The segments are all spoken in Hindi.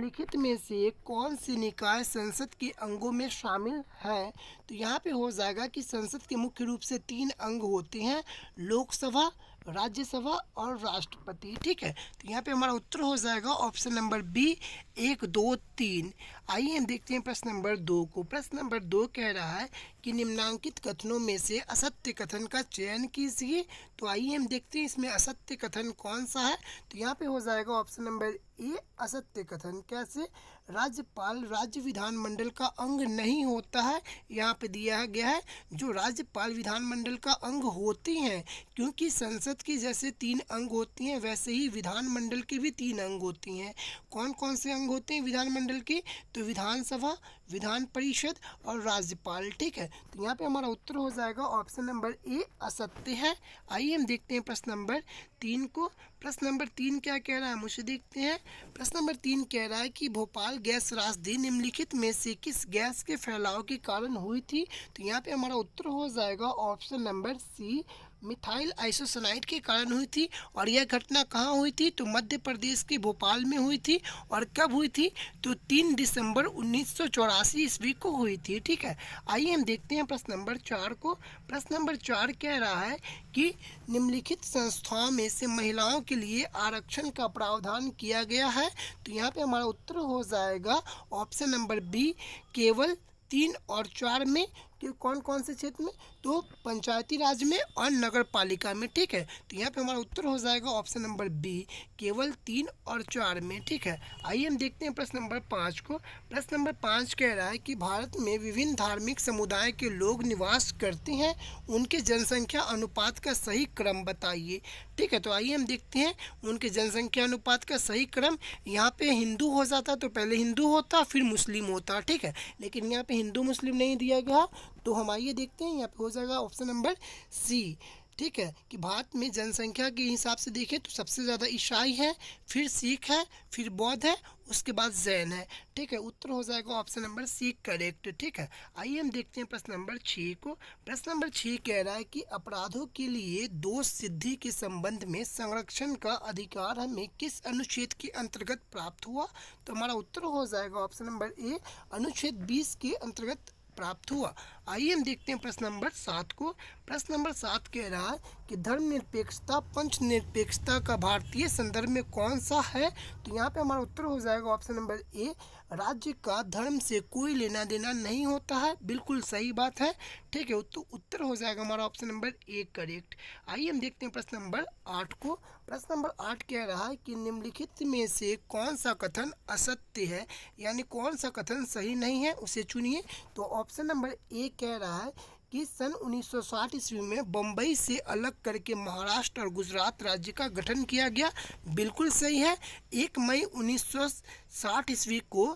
निम्नलिखित में से कौन सी निकाय संसद के अंगों में शामिल है? तो यहाँ पे हो जाएगा कि संसद के मुख्य रूप से 3 अंग होते हैं, लोकसभा, राज्यसभा और राष्ट्रपति। ठीक है, तो यहाँ पे हमारा उत्तर हो जाएगा ऑप्शन नंबर बी 1, 2, 3। आइए हम देखते हैं प्रश्न नंबर 2 को। प्रश्न नंबर 2 कह रहा है कि निम्नांकित कथनों में से असत्य कथन का चयन कीजिए। तो आइए हम देखते हैं इसमें असत्य कथन कौन सा है। तो यहाँ पे हो जाएगा ऑप्शन नंबर ए असत्य कथन। कैसे? राज्यपाल राज्य विधानमंडल का अंग नहीं होता है। यहाँ पे दिया गया है जो राज्यपाल विधानमंडल का अंग होती हैं, क्योंकि संसद की जैसे 3 अंग होती हैं वैसे ही विधानमंडल के भी 3 अंग होती हैं। कौन कौन से अंग होते हैं विधानमंडल के? तो विधानसभा, विधान परिषद और राज्यपाल। ठीक है, तो यहाँ पे हमारा उत्तर हो जाएगा ऑप्शन नंबर ए असत्य है। आइए हम देखते हैं प्रश्न नंबर 3 को। प्रश्न नंबर 3 क्या कह रहा है मुझे देखते हैं। प्रश्न नंबर 3 कह रहा है कि भोपाल गैस त्रासदी निम्नलिखित में से किस गैस के फैलाव के कारण हुई थी? तो यहाँ पे हमारा उत्तर हो जाएगा option number C methyl isocyanide के कारण हुई थी। और यह घटना कहाँ हुई थी? तो मध्य प्रदेश के भोपाल में हुई थी। और कब हुई थी? तो 3 दिसंबर 1984 ईस्वी को हुई थी। ठीक है, आइए हम देखते हैं प्रश्न नंबर 4 को। प्रश्न नंबर 4 कह रहा है कि निम्नलिखित संस्थाओं में से महिलाओं के लिए आरक्षण का प्रावधान किया गया है। तो यहाँ पे हमारा उत्तर हो जाएगा ऑप्शन नंबर बी केवल 3 और 4 में। कि कौन कौन से क्षेत्र में? तो पंचायती राज में और नगर पालिका में। ठीक है, तो यहाँ पे हमारा उत्तर हो जाएगा ऑप्शन नंबर बी केवल 3 और 4 में। ठीक है, आइए हम देखते हैं प्रश्न नंबर 5 को। प्रश्न नंबर 5 कह रहा है कि भारत में विभिन्न धार्मिक समुदाय के लोग निवास करते हैं, उनके जनसंख्या अनुपात का सही क्रम बताइए। ठीक है, तो आइए हम देखते हैं उनके जनसंख्या अनुपात का सही क्रम। यहाँ पे हिंदू हो जाता तो पहले हिंदू होता फिर मुस्लिम होता। ठीक है, लेकिन यहाँ पे हिंदू मुस्लिम नहीं दिया गया, तो हम आइए देखते हैं यहाँ पे हो जाएगा ऑप्शन नंबर सी। ठीक है, कि भारत में जनसंख्या के हिसाब से देखें तो सबसे ज़्यादा ईसाई है, फिर सिख है, फिर बौद्ध है, उसके बाद जैन है। ठीक है, उत्तर हो जाएगा ऑप्शन नंबर सी करेक्ट। ठीक है, आइए हम देखते हैं प्रश्न नंबर 6 को। प्रश्न नंबर 6 कह रहा है कि अपराधों के लिए दोष सिद्धि के संबंध में संरक्षण का अधिकार हमें किस अनुच्छेद के अंतर्गत प्राप्त हुआ? तो हमारा उत्तर हो जाएगा ऑप्शन नंबर ए अनुच्छेद 20 के अंतर्गत प्राप्त हुआ। आइए हम देखते हैं प्रश्न नंबर 7 को। प्रश्न नंबर 7 कह रहा है कि धर्मनिरपेक्षता पंच निरपेक्षता का भारतीय संदर्भ में कौन सा है? तो यहाँ पे हमारा उत्तर हो जाएगा ऑप्शन नंबर ए राज्य का धर्म से कोई लेना देना नहीं होता है। बिल्कुल सही बात है। ठीक है, तो उत्तर हो जाएगा हमारा ऑप्शन नंबर ए करेक्ट। आइए हम देखते हैं प्रश्न नंबर 8 को। प्रश्न नंबर 8 कह रहा है कि निम्नलिखित में से कौन सा कथन असत्य है, यानी कौन सा कथन सही नहीं है उसे चुनिए। तो ऑप्शन नंबर ए कह रहा है कि सन 1960 ईस्वी में बम्बई से अलग करके महाराष्ट्र और गुजरात राज्य का गठन किया गया। बिल्कुल सही है। 1 मई 1960 ईस्वी को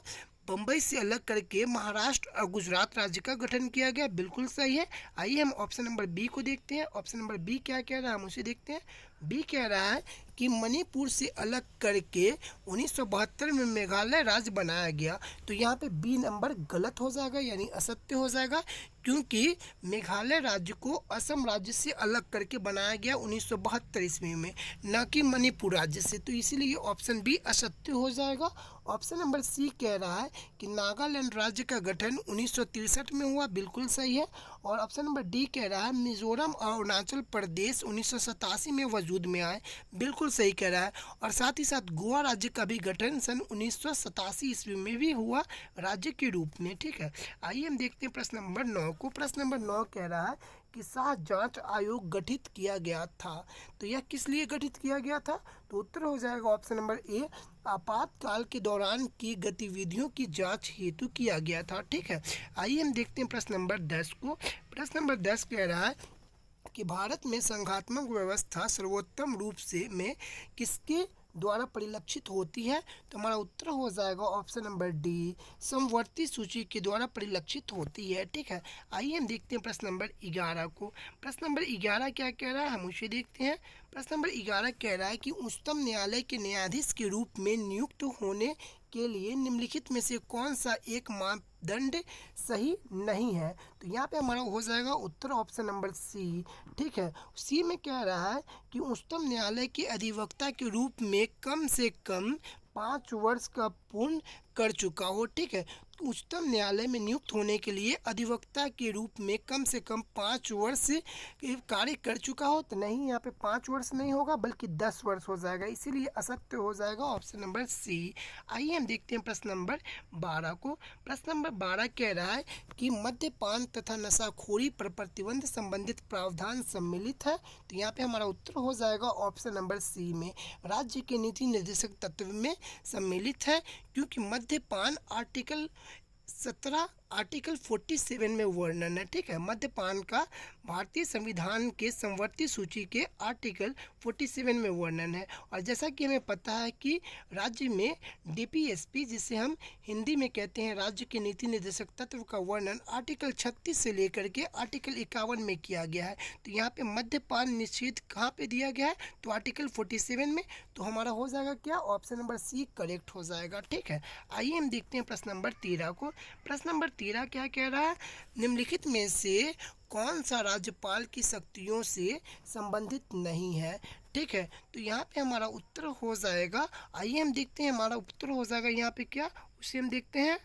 बम्बई से अलग करके महाराष्ट्र और गुजरात राज्य का गठन किया गया। बिल्कुल सही है। आइए हम ऑप्शन नंबर बी को देखते हैं। ऑप्शन नंबर बी क्या कह रहा है हम उसे देखते हैं। बी कह रहा है कि मणिपुर से अलग करके 1972 में मेघालय राज्य बनाया गया। तो यहाँ पे बी नंबर गलत हो जाएगा, यानी असत्य हो जाएगा, क्योंकि मेघालय राज्य को असम राज्य से अलग करके बनाया गया 1972 ईस्वी में, न कि मणिपुर राज्य से। तो इसीलिए ऑप्शन बी असत्य हो जाएगा। ऑप्शन नंबर सी कह रहा है कि नागालैंड राज्य का गठन 1963 में हुआ। बिल्कुल सही है। और ऑप्शन नंबर डी कह रहा है मिजोरम और अरुणाचल प्रदेश 1987 में वजूद में आए। बिल्कुल सही कह रहा है। और साथ ही साथ गोवा राज्य का भी गठन सन 1987 ईस्वी में भी हुआ राज्य के रूप में। ठीक है, आइए हम देखते हैं प्रश्न नंबर 9 को। प्रश्न नंबर 9 कह रहा है कि शाह जांच आयोग गठित किया गया था। तो यह किस लिए गठित किया गया था? तो उत्तर हो जाएगा ऑप्शन नंबर ए आपातकाल के दौरान की गतिविधियों की जांच हेतु किया गया था। ठीक है, आइए हम देखते हैं प्रश्न नंबर 10 को। प्रश्न नंबर 10 कह रहा है कि भारत में संघात्मक व्यवस्था सर्वोत्तम रूप से में किसके द्वारा परिलक्षित होती है? तो हमारा उत्तर हो जाएगा ऑप्शन नंबर डी समवर्ती सूची के द्वारा परिलक्षित होती है। ठीक है, आइए हम देखते हैं प्रश्न नंबर 11 को। प्रश्न नंबर 11 क्या कह रहा है हम उसे देखते हैं। प्रश्न नंबर 11 कह रहा है कि उच्चतम न्यायालय के न्यायाधीश के रूप में नियुक्त होने के लिए निम्नलिखित में से कौन सा एक मापदंड सही नहीं है? तो यहाँ पे हमारा हो जाएगा उत्तर ऑप्शन नंबर सी। ठीक है, सी में कह रहा है कि उच्चतम न्यायालय के अधिवक्ता के रूप में कम से कम 5 वर्ष का पूर्ण कर चुका हो। ठीक है, उच्चतम न्यायालय में नियुक्त होने के लिए अधिवक्ता के रूप में कम से कम 5 वर्ष कार्य कर चुका हो। तो नहीं, यहाँ पे 5 वर्ष नहीं होगा बल्कि 10 वर्ष हो जाएगा, इसीलिए असत्य हो जाएगा ऑप्शन नंबर सी। आइए हम देखते हैं प्रश्न नंबर 12 को। प्रश्न नंबर 12 कह रहा है कि मद्यपान तथा नशाखोरी पर प्रतिबंध संबंधित प्रावधान सम्मिलित है। तो यहाँ पे हमारा उत्तर हो जाएगा ऑप्शन नंबर सी में, राज्य के नीति निर्देशक तत्व में सम्मिलित है, क्योंकि मद्यपान आर्टिकल 47 में वर्णन है। ठीक है, मद्यपान का भारतीय संविधान के समवर्ती सूची के आर्टिकल 47 में वर्णन है। और जैसा कि हमें पता है कि राज्य में डीपीएसपी, जिसे हम हिंदी में कहते हैं राज्य के नीति निर्देशक तत्व का वर्णन आर्टिकल 36 से लेकर के आर्टिकल 51 में किया गया है। तो यहाँ पे मद्यपान निषेध कहाँ पे दिया गया है? तो आर्टिकल 47 में। तो हमारा हो जाएगा क्या? ऑप्शन नंबर सी करेक्ट हो जाएगा। ठीक है, आइए हम देखते हैं प्रश्न नंबर 13 को। प्रश्न नंबर 13 क्या कह रहा है? निम्नलिखित में से कौन सा राज्यपाल की शक्तियों से संबंधित नहीं है? ठीक है, तो यहाँ पे हमारा उत्तर हो जाएगा, आइए हम देखते हैं हमारा उत्तर हो जाएगा यहाँ पे क्या, उसे हम देखते हैं।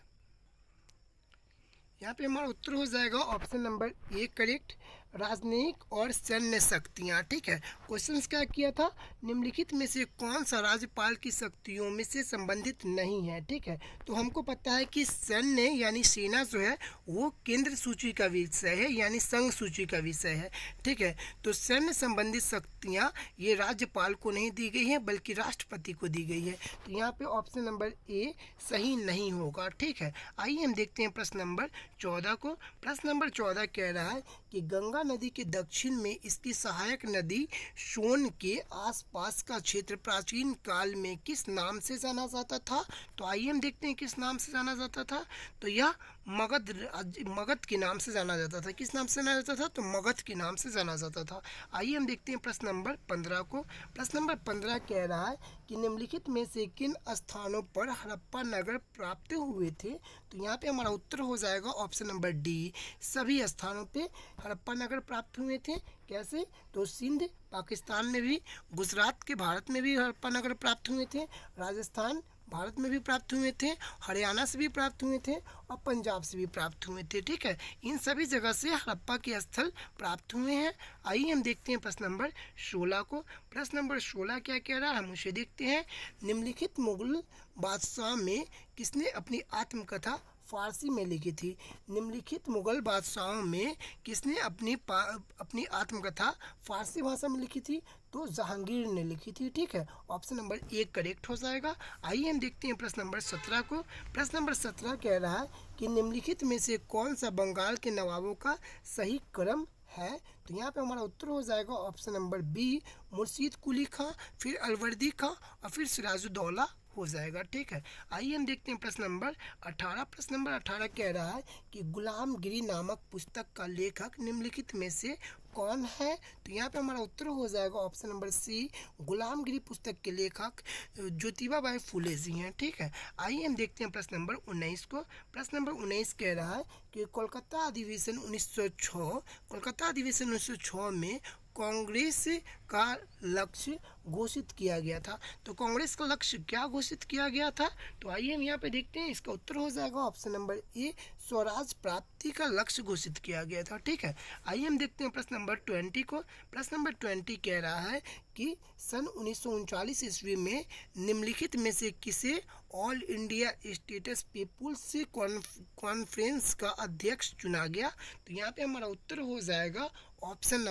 यहाँ पे हमारा उत्तर हो जाएगा ऑप्शन नंबर ए करेक्ट, राजनयिक और सैन्य शक्तियाँ। ठीक है, क्वेश्चंस क्या किया था? निम्नलिखित में से कौन सा राज्यपाल की शक्तियों में से संबंधित नहीं है? ठीक है, तो हमको पता है कि सैन्य यानी सेना जो है वो केंद्र सूची का विषय है, यानी संघ सूची का विषय है। ठीक है, तो सैन्य संबंधित शक्तियाँ ये राज्यपाल को नहीं दी गई हैं बल्कि राष्ट्रपति को दी गई है। तो यहाँ पे ऑप्शन नंबर ए सही नहीं होगा। ठीक है, आइए हम देखते हैं प्रश्न नंबर 14 को। प्रश्न नंबर 14 कह रहा है कि गंगा नदी के दक्षिण में इसकी सहायक नदी सोन के आसपास का क्षेत्र प्राचीन काल में किस नाम से जाना जाता था? तो आइए हम देखते हैं किस नाम से जाना जाता था। तो यह मगध के नाम से जाना जाता था। किस नाम से जाना जाता था? तो मगध के नाम से जाना जाता था। आइए हम देखते हैं प्रश्न नंबर 15 को। प्रश्न नंबर 15 कह रहा है कि निम्नलिखित में से किन स्थानों पर हड़प्पा नगर प्राप्त हुए थे? तो यहाँ पे हमारा उत्तर हो जाएगा ऑप्शन नंबर डी, सभी स्थानों पे हड़प्पा नगर प्राप्त हुए थे। कैसे? तो सिंध पाकिस्तान में भी, गुजरात के भारत में भी हड़प्पा नगर प्राप्त हुए थे, राजस्थान भारत में भी प्राप्त हुए थे, हरियाणा से भी प्राप्त हुए थे और पंजाब से भी प्राप्त हुए थे। ठीक है, इन सभी जगह से हड़प्पा के स्थल प्राप्त हुए हैं। आइए हम देखते हैं प्रश्न नंबर 16 को। प्रश्न नंबर 16 क्या कह रहा है, हम उसे देखते हैं। निम्नलिखित मुगल बादशाह में किसने अपनी आत्मकथा फारसी में लिखी थी? निम्नलिखित मुगल बादशाहों में किसने अपनी आत्मकथा फारसी भाषा में लिखी थी? तो जहांगीर ने लिखी थी। ठीक है, ऑप्शन नंबर ए करेक्ट हो जाएगा। आइए हम देखते हैं प्रश्न नंबर 17 को। प्रश्न नंबर 17 कह रहा है कि निम्नलिखित में से कौन सा बंगाल के नवाबों का सही क्रम है? तो यहाँ पे हमारा उत्तर हो जाएगा ऑप्शन नंबर बी, मुर्शीद कुली खां, फिर अलवर्दी खां और फिर सिराजुद्दौला हो जाएगा। ठीक है, आइए हम देखते हैं प्रश्न नंबर 18। प्रश्न नंबर 18 कह रहा है कि गुलामगिरी नामक पुस्तक का लेखक निम्नलिखित में से कौन है? तो यहाँ पे हमारा उत्तर हो जाएगा ऑप्शन नंबर सी, गुलामगिरी पुस्तक के लेखक ज्योतिबा बाई फुले जी हैं। ठीक है, आइए हम देखते हैं प्रश्न नंबर 19 को। प्रश्न नंबर 19 कह रहा है कि कोलकाता अधिवेशन 1906 में कांग्रेस का लक्ष्य घोषित किया गया था। तो कांग्रेस का लक्ष्य क्या घोषित किया गया था? तो आइए हम यहाँ पे देखते हैं, इसका उत्तर हो जाएगा ऑप्शन नंबर ए, स्वराज प्राप्ति का लक्ष्य घोषित किया गया था। ठीक है, आइए हम देखते हैं प्रश्न नंबर 20 को। प्रश्न नंबर 20 कह रहा है कि सन 1939 ईस्वी में निम्नलिखित में से किसे All India States Peoples Conference का अध्यक्ष चुना गया? तो यहाँ पे हमारा उत्तर हो जाएगा option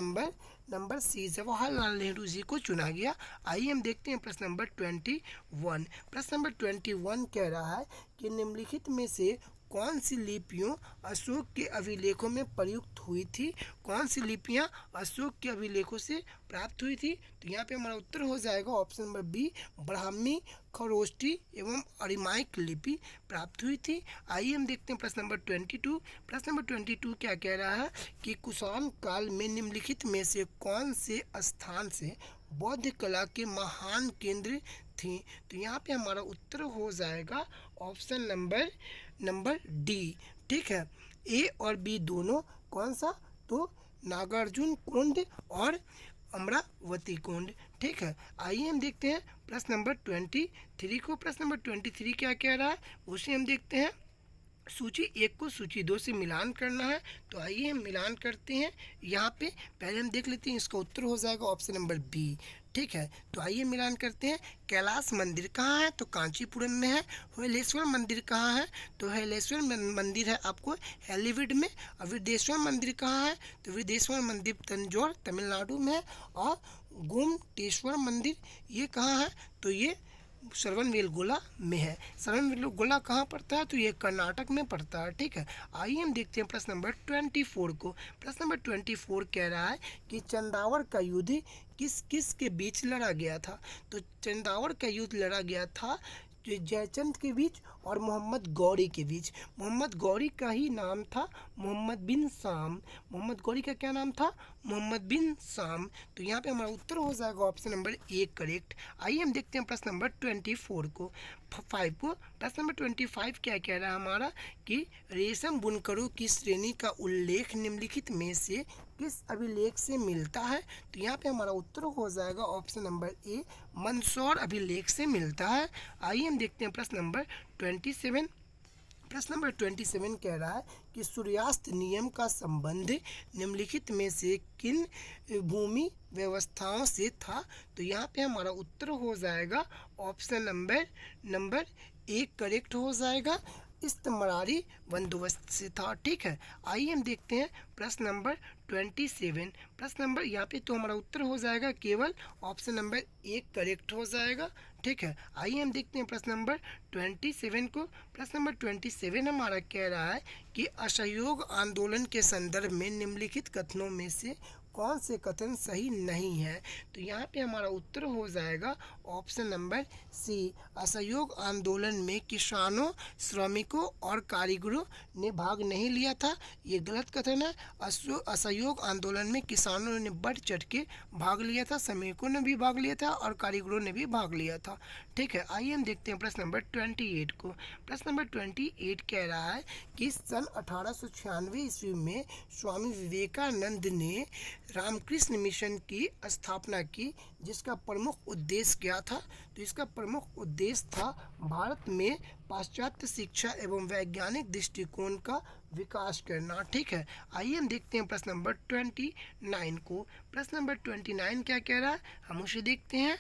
number C, Jawaharlal Nehru ji को चुना गया। आइए हम देखते हैं प्रश्न नंबर 21। प्रश्न नंबर 21 कह रहा है कि निम्नलिखित में से कौन सी लिपियों अशोक के अभिलेखों में प्रयुक्त हुई थी? कौन सी लिपियां अशोक के अभिलेखों से प्राप्त हुई थी? तो यहाँ पे हमारा उत्तर हो जाएगा option number B, Brahmi, Kharoshthi एवं अरिमाइक लिपि प्राप्त हुई थी। आइए हम देखते हैं प्रश्न नंबर 22। प्रश्न नंबर 22 क्या कह रहा है कि कुषाण काल में निम्नलिखित में से कौन से स्थान से बौद्ध कला के महान केंद्र थे? तो यहाँ पे हमारा उत्तर हो जाएगा ऑप्शन नंबर डी। ठीक है, ए और बी दोनों कौन सा? तो नागार्जुन कुंड और अमरावती कुंड। ठीक है, आइए हम देखते हैं प्रश्न नंबर 23 को। प्रश्न नंबर 23 क्या कह रहा है उसे हम देखते हैं। सूची 1 को सूची 2 से मिलान करना है, तो आइए हम मिलान करते हैं। यहाँ पे पहले हम देख लेते हैं, इसका उत्तर हो जाएगा ऑप्शन नंबर बी। ठीक है, तो आइए मिलान करते हैं। कैलाश मंदिर कहाँ है, तो कांचीपुरम में है। हलेश्वर मंदिर कहाँ है, तो हलेश्वर मंदिर है आपको हेलीविड में। और वृद्धेश्वर मंदिर कहाँ है, तो वृद्धेश्वर मंदिर तंजौर तमिलनाडु में है। और गोमटेश्वर मंदिर ये कहाँ है, तो ये श्रवणबेलगोला में है। श्रवणबेलगोला कहाँ पड़ता है, तो ये कर्नाटक में पड़ता है। ठीक है, आइए हम देखते हैं प्रश्न नंबर 24 को। प्रश्न नंबर 24 कह रहा है कि चंदावर का युद्ध किस किस के बीच लड़ा गया था, तो चंदावर का युद्ध लड़ा गया था जयचंद के बीच और मोहम्मद गौरी के बीच। मोहम्मद गौरी का ही नाम था मोहम्मद बिन साम। मोहम्मद गौरी का क्या नाम था, मोहम्मद बिन साम। तो यहाँ पे हमारा उत्तर हो जाएगा ऑप्शन नंबर 1 करेक्ट। आइए हम देखते हैं प्रश्न नंबर 24 को 5 को। प्रश्न नंबर 25 क्या कह रहा है हमारा कि रेशम बुनकरों की श्रेणी का उल्लेख निम्नलिखित में से किस अभिलेख से मिलता है, तो यहाँ पे हमारा उत्तर हो जाएगा ऑप्शन नंबर ए मंदसौर अभिलेख से मिलता है। आइए हम देखते हैं प्रश्न नंबर 27। प्रश्न नंबर 27 कह रहा है कि सूर्यास्त नियम का संबंध निम्नलिखित में से किन भूमि व्यवस्थाओं से था, तो यहाँ पे हमारा उत्तर हो जाएगा ऑप्शन नंबर 1 करेक्ट हो जाएगा, इस्तमरारी बंदोबस्त से था। ठीक है, आइए हम देखते हैं प्रश्न नंबर 27। प्रश्न नंबर यहाँ पे तो हमारा उत्तर हो जाएगा केवल ऑप्शन नंबर 1 करेक्ट हो जाएगा। ठीक है, आइए हम देखते हैं प्रश्न नंबर 27 को। प्रश्न नंबर 27 हमारा कह रहा है कि असहयोग आंदोलन के संदर्भ में निम्नलिखित कथनों में से कौन से कथन सही नहीं है, तो यहाँ पे हमारा उत्तर हो जाएगा ऑप्शन नंबर सी असहयोग आंदोलन में किसानों, श्रमिकों और कारीगरों ने भाग नहीं लिया था, ये गलत कथन है। असहयोग आंदोलन में किसानों ने बढ़ चढ़ के भाग लिया था, श्रमिकों ने भी भाग लिया था और कारीगरों ने भी भाग लिया था। ठीक है, आइए हम देखते हैं प्रश्न नंबर 28 को। प्रश्न नंबर 28 कह रहा है कि सन 1896 ईस्वी में स्वामी विवेकानंद ने रामकृष्ण मिशन की स्थापना की, जिसका प्रमुख उद्देश्य क्या था, तो इसका प्रमुख उद्देश्य था भारत में पाश्चात्य शिक्षा एवं वैज्ञानिक दृष्टिकोण का विकास करना। ठीक है, आइए हम देखते हैं प्रश्न नंबर 29 को। प्रश्न नंबर 29 क्या कह रहा है हम उसे देखते हैं।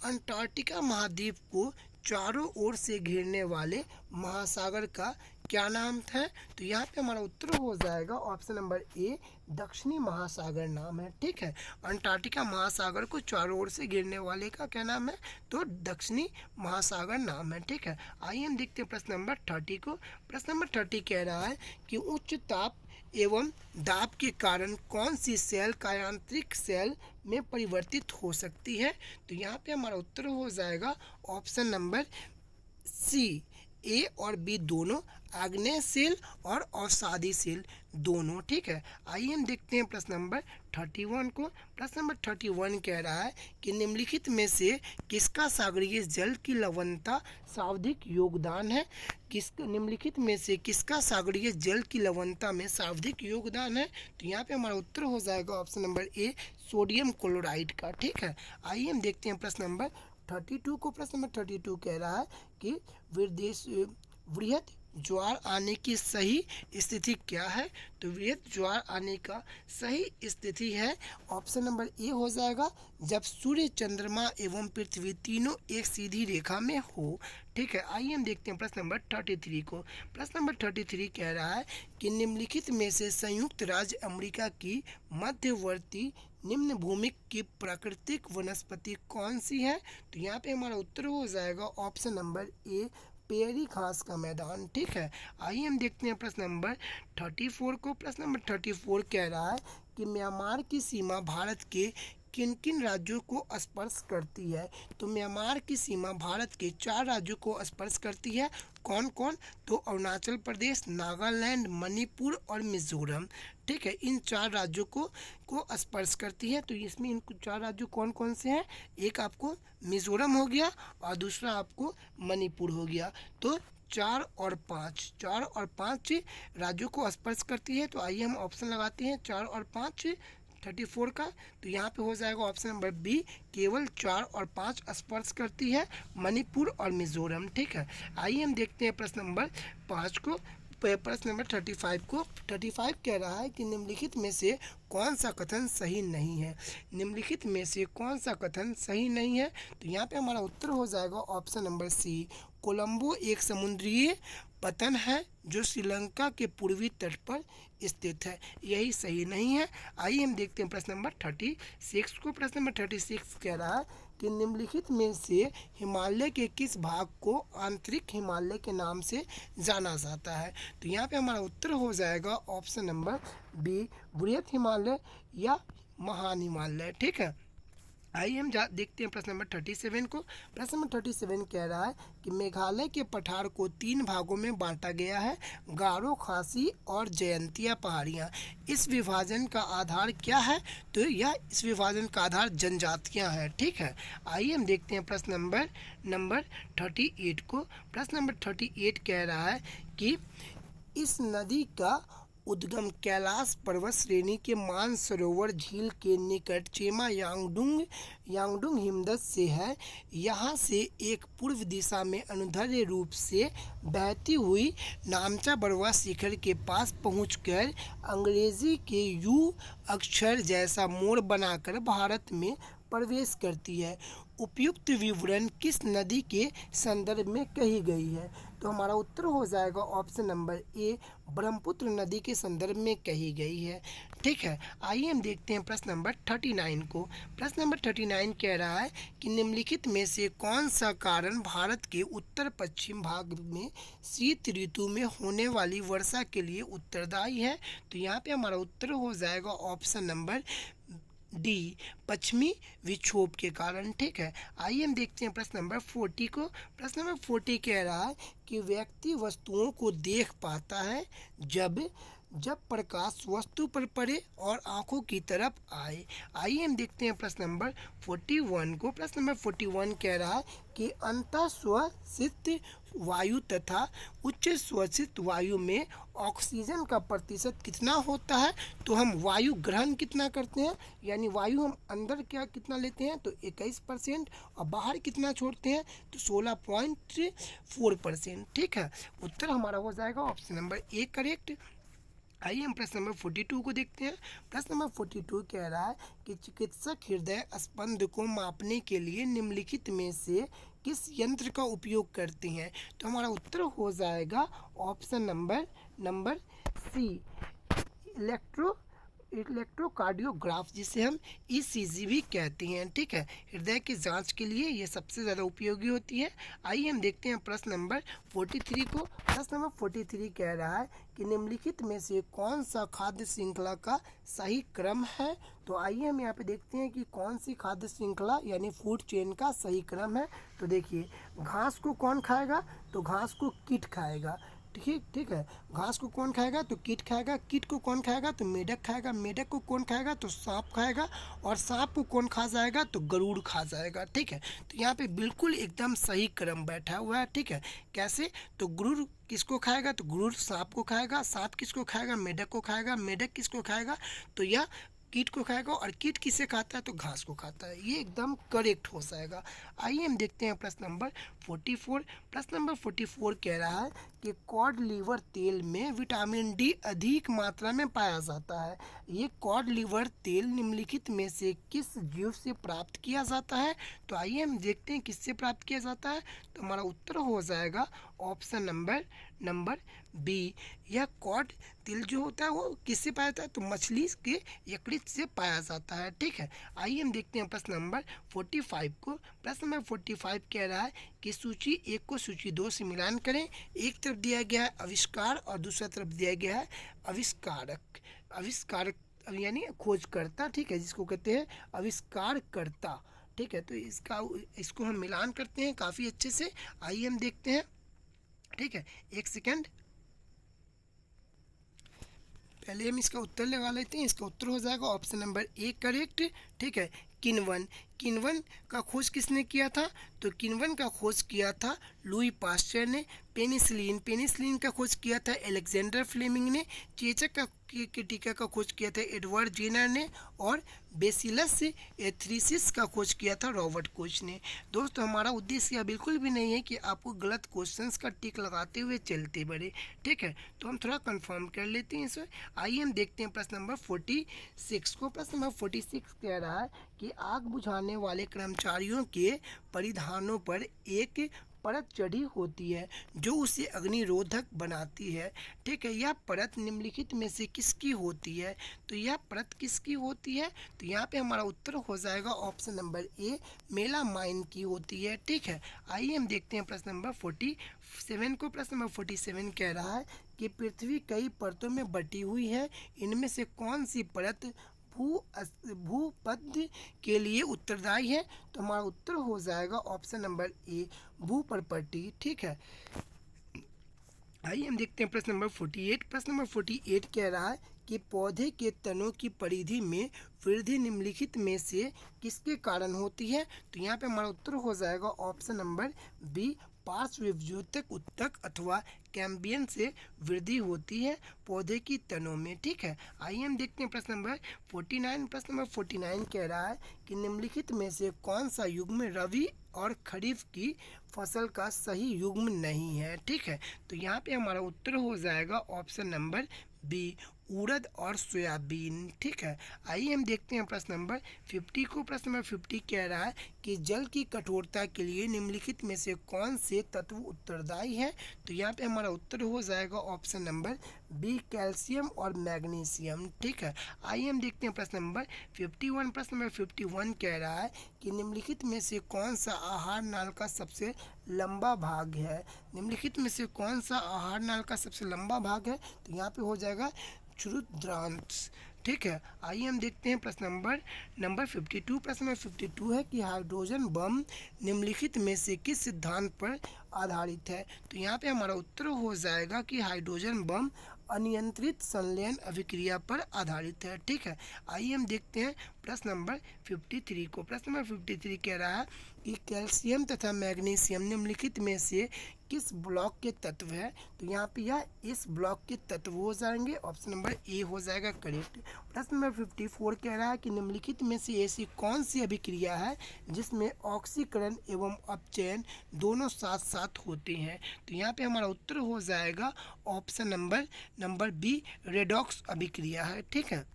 अंटार्कटिका महाद्वीप को चारों ओर से घेरने वाले महासागर का क्या नाम है, तो यहाँ पे हमारा उत्तर हो जाएगा ऑप्शन नंबर ए दक्षिणी महासागर नाम है। ठीक है, अंटार्कटिका महासागर को चारों ओर से घेरने वाले का क्या नाम है, तो दक्षिणी महासागर नाम है। ठीक है, आइए हम देखते हैं प्रश्न नंबर 30 को। प्रश्न नंबर 30 कह रहा है कि उच्च ताप एवं दाब के कारण कौन सी सेल कायांतरिक सेल में परिवर्तित हो सकती है, तो यहाँ पे हमारा उत्तर हो जाएगा ऑप्शन नंबर सी ए और बी दोनों, आग्नेय सेल और अवसादी सेल दोनों। ठीक है, आइए हम देखते हैं प्रश्न नंबर 31 को। प्रश्न नंबर 31 कह रहा है कि निम्नलिखित में से किसका सागरीय जल की लवणता सर्वाधिक योगदान है, निम्नलिखित में से किसका सागरीय जल की लवणता में सर्वाधिक योगदान है, तो यहाँ पे हमारा उत्तर हो जाएगा ऑप्शन नंबर ए सोडियम क्लोराइड का। ठीक है, आइए हम देखते हैं प्रश्न नंबर 32 को। प्रश्न नंबर 32 कह रहा है कि वृहद ज्वार आने की सही स्थिति क्या है, तो वृहद ज्वार आने का सही स्थिति है ऑप्शन नंबर ए हो जाएगा जब सूर्य, चंद्रमा एवं पृथ्वी तीनों एक सीधी रेखा में हो। ठीक है, आइए हम देखते हैं प्रश्न नंबर 33 को। प्रश्न नंबर 33 कह रहा है कि निम्नलिखित में से संयुक्त राज्य अमेरिका की मध्यवर्ती निम्न भूमि की प्राकृतिक वनस्पति कौन सी है, तो यहाँ पे हमारा उत्तर हो जाएगा ऑप्शन नंबर ए पेरी घास का मैदान। ठीक है, आइए हम देखते हैं प्रश्न नंबर 34 को। प्रश्न नंबर 34 कह रहा है कि म्यांमार की सीमा भारत के किन किन राज्यों को स्पर्श करती है, तो म्यांमार की सीमा भारत के 4 राज्यों को स्पर्श करती है। कौन कौन, तो अरुणाचल प्रदेश, नागालैंड, मणिपुर और मिजोरम। ठीक है, इन 4 राज्यों को स्पर्श करती है। तो इसमें इन 4 राज्यों कौन कौन से हैं, एक आपको मिजोरम हो गया और दूसरा आपको मणिपुर हो गया। तो 4 और 5 राज्यों को स्पर्श करती है। तो आइए हम ऑप्शन लगाते हैं 4 और 5 34 का, तो यहाँ पे हो जाएगा ऑप्शन नंबर बी, केवल 4 और 5 स्पर्श करती है मणिपुर और मिजोरम। ठीक है, आइए हम देखते हैं प्रश्न नंबर 5 को। प्रश्न नंबर 35 को। 35 कह रहा है कि निम्नलिखित में से कौन सा कथन सही नहीं है। निम्नलिखित में से कौन सा कथन सही नहीं है, तो यहाँ पे हमारा उत्तर हो जाएगा ऑप्शन नंबर सी, कोलंबो एक समुद्रीय पतन है जो श्रीलंका के पूर्वी तट पर स्थित है, यही सही नहीं है। आइए हम देखते हैं प्रश्न नंबर 36 को। प्रश्न नंबर 36 कह रहा है कि निम्नलिखित में से हिमालय के किस भाग को आंतरिक हिमालय के नाम से जाना जाता है, तो यहाँ पे हमारा उत्तर हो जाएगा ऑप्शन नंबर बी, बृहत हिमालय या महान हिमालय। ठीक है, आइए हम देखते हैं प्रश्न नंबर 37 को। प्रश्न नंबर 37 कह रहा है कि मेघालय के पठार को 3 भागों में बांटा गया है, गारो, खासी और जयंतिया पहाड़ियाँ। इस विभाजन का आधार क्या है, तो यह इस विभाजन का आधार जनजातियाँ हैं। ठीक है, आइए हम देखते हैं प्रश्न नंबर 38 को। प्रश्न नंबर 38 कह रहा है कि इस नदी का उद्गम कैलाश पर्वत श्रेणी के मानसरोवर झील के निकट चेमा यांगडुंग हिमदत से है। यहाँ से एक पूर्व दिशा में अनुदैर्ध्य रूप से बहती हुई नामचा बरवा शिखर के पास पहुंचकर अंग्रेजी के यू अक्षर जैसा मोड़ बनाकर भारत में प्रवेश करती है। उपयुक्त विवरण किस नदी के संदर्भ में कही गई है, तो हमारा उत्तर हो जाएगा ऑप्शन नंबर ए, ब्रह्मपुत्र नदी के संदर्भ में कही गई है। ठीक है, आइए हम देखते हैं प्रश्न नंबर 39 को। प्रश्न नंबर 39 कह रहा है कि निम्नलिखित में से कौन सा कारण भारत के उत्तर पश्चिम भाग में शीत ऋतु में होने वाली वर्षा के लिए उत्तरदायी है, तो यहाँ पे हमारा उत्तर हो जाएगा ऑप्शन नंबर डी, पश्चिमी विक्षोभ के कारण। ठीक है, आइए हम देखते हैं प्रश्न नंबर 40 को। प्रश्न नंबर 40 कह रहा है कि व्यक्ति वस्तुओं को देख पाता है जब प्रकाश वस्तु पर पड़े और आंखों की तरफ आए। आइए हम देखते हैं प्रश्न नंबर 41 को। प्रश्न नंबर 41 कह रहा है कि अंतःश्वसित वायु तथा उच्च श्वसित वायु में ऑक्सीजन का प्रतिशत कितना होता है, तो हम वायु ग्रहण कितना करते हैं, यानी वायु हम अंदर कितना लेते हैं, तो 21% और बाहर कितना छोड़ते हैं, तो 16.4%। ठीक है, उत्तर हमारा हो जाएगा ऑप्शन नंबर ए करेक्ट। आइए हम प्रश्न नंबर 42 को देखते हैं। प्रश्न नंबर 42 कह रहा है कि चिकित्सक हृदय स्पंद को मापने के लिए निम्नलिखित में से किस यंत्र का उपयोग करते हैं, तो हमारा उत्तर हो जाएगा ऑप्शन नंबर सी, इलेक्ट्रोकार्डियोग्राफ, जिसे हम ईसीजी भी कहते हैं। ठीक है, हृदय की जांच के लिए ये सबसे ज़्यादा उपयोगी होती है। आइए हम देखते हैं प्रश्न नंबर 43 को। प्रश्न नंबर 43 कह रहा है कि निम्नलिखित में से कौन सा खाद्य श्रृंखला का सही क्रम है, तो आइए हम यहाँ पे देखते हैं कि कौन सी खाद्य श्रृंखला यानी फूड चेन का सही क्रम है। तो देखिए, घास को कौन खाएगा, तो घास को कीट खाएगा। ठीक है, घास को कौन खाएगा, तो कीट खाएगा। कीट को कौन खाएगा, तो मेढक खाएगा। मेढक को कौन खाएगा, तो सांप खाएगा। और सांप को कौन खा जाएगा, तो गरुड़ खा जाएगा। ठीक है, तो यहाँ पे बिल्कुल एकदम सही क्रम बैठा हुआ है। ठीक है, कैसे, तो गरुड़ किसको खाएगा, तो गरुड़ सांप को खाएगा। सांप किसको खाएगा, मेढक को खाएगा। मेढक किसको खाएगा, तो यह कीट को खाएगा। और कीट किसे खाता है, तो घास को खाता है। ये एकदम करेक्ट हो जाएगा। आइए हम देखते हैं प्रश्न नंबर 44। प्रश्न नंबर 44 कह रहा है कि कॉड लीवर तेल में विटामिन डी अधिक मात्रा में पाया जाता है। ये कॉड लीवर तेल निम्नलिखित में से किस जीव से प्राप्त किया जाता है, तो आइए हम देखते हैं किससे प्राप्त किया जाता है, तो हमारा उत्तर हो जाएगा ऑप्शन नंबर बी। यह कॉड तिल जो होता है वो किससे पाया जाता है, तो मछली के यकृत से पाया जाता है। ठीक है, आइए हम देखते हैं प्रश्न नंबर 45 को। प्रश्न नंबर 45 कह रहा है कि सूची 1 को सूची 2 से मिलान करें। एक तरफ दिया गया है आविष्कार और दूसरा तरफ दिया गया है आविष्कारक यानी खोजकर्ता। ठीक है, जिसको कहते हैं आविष्कारकर्ता। ठीक है, तो इसको हम मिलान करते हैं काफ़ी अच्छे से। आइए हम देखते हैं। ठीक है, एक सेकंड, पहले हम इसका उत्तर लगा लेते हैं। इसका उत्तर हो जाएगा ऑप्शन नंबर ए करेक्ट। ठीक है, किण्वन किण्वन का खोज किसने किया था? तो किण्वन का खोज किया था लुई पास्चर ने। पेनिसिलिन का खोज किया था अलेक्जेंडर फ्लेमिंग ने। चेचक के टीका का खोज किया था एडवर्ड जेनर ने। और बेसिलस एथरीसिस का खोज किया था रॉबर्ट कोच ने। दोस्तों, हमारा उद्देश्य यह बिल्कुल भी नहीं है कि आपको गलत क्वेश्चंस का टिक लगाते हुए चलते बढ़े, ठीक है। तो हम थोड़ा कंफर्म कर लेते हैं इसे। आइए हम देखते हैं प्रश्न नंबर 46 को। प्रश्न नंबर 46 कह रहा है कि आग बुझाने वाले कर्मचारियों के परिधानों पर एक परत चढ़ी होती है जो उसे अग्निरोधक बनाती है, ठीक है। यह परत निम्नलिखित में से किसकी होती है? तो यह परत किसकी होती है? तो यहाँ पे हमारा उत्तर हो जाएगा ऑप्शन नंबर ए, मेलामाइन की होती है, ठीक है। आइए हम देखते हैं प्रश्न नंबर 47 को। प्रश्न नंबर 47 कह रहा है कि पृथ्वी कई परतों में बटी हुई है, इनमें से कौन सी परत भूपद्य के लिए उत्तरदायी है? तो हमारा उत्तर हो जाएगा ऑप्शन नंबर ए, भूपर्पटी, ठीक है। आइए हम देखते हैं प्रश्न नंबर 48। प्रश्न नंबर 48 कह रहा है कि पौधे के तनों की परिधि में वृद्धि निम्नलिखित में से किसके कारण होती है? तो यहाँ पे हमारा उत्तर हो जाएगा ऑप्शन नंबर बी, पार्श्वविभ्युतक उत्तक अथवा कैम्बियम से वृद्धि होती है पौधे की तनों में, ठीक है। आइए हम देखते हैं प्रश्न नंबर 49। प्रश्न नंबर 49 कह रहा है कि निम्नलिखित में से कौन सा युग्म रबी और खरीफ की फसल का सही युग्म नहीं है, ठीक है। तो यहाँ पे हमारा उत्तर हो जाएगा ऑप्शन नंबर बी, उड़द और सोयाबीन, ठीक है। आइए हम देखते हैं प्रश्न नंबर 50 को। प्रश्न नंबर 50 कह रहा है कि जल की कठोरता के लिए निम्नलिखित में से कौन से तत्व उत्तरदायी है? तो यहाँ पे हमारा उत्तर हो जाएगा ऑप्शन नंबर बी, कैल्शियम और मैग्नीशियम, ठीक है। आइए हम देखते हैं प्रश्न नंबर 51। प्रश्न नंबर 51 कह रहा है कि निम्नलिखित में से कौन सा आहार नाल का सबसे लंबा भाग है? निम्नलिखित में से कौन सा आहार नाल का सबसे लंबा भाग है? तो यहाँ पे हो जाएगा क्षुद्रांश, ठीक है। आइए हम देखते हैं प्रश्न नंबर 52। प्रश्न नंबर 52 है कि हाइड्रोजन बम निम्नलिखित में से किस सिद्धांत पर आधारित है? तो यहाँ पे हमारा उत्तर हो जाएगा कि हाइड्रोजन बम अनियंत्रित संलयन अभिक्रिया पर आधारित है, ठीक है। आइए हम देखते हैं प्रश्न नंबर 53 को। प्रश्न नंबर 53 कह रहा है कि कैल्शियम तथा मैग्नीशियम निम्नलिखित में से किस ब्लॉक के तत्व है? तो यहाँ पे यह इस ब्लॉक के तत्व हो जाएंगे, ऑप्शन नंबर ए हो जाएगा करेक्ट। प्रश्न नंबर 54 कह रहा है कि निम्नलिखित में से ऐसी कौन सी अभिक्रिया है जिसमें ऑक्सीकरण एवं अपचयन दोनों साथ साथ होते हैं? तो यहाँ पे हमारा उत्तर हो जाएगा ऑप्शन नंबर बी, रेडॉक्स अभिक्रिया है, ठीक है।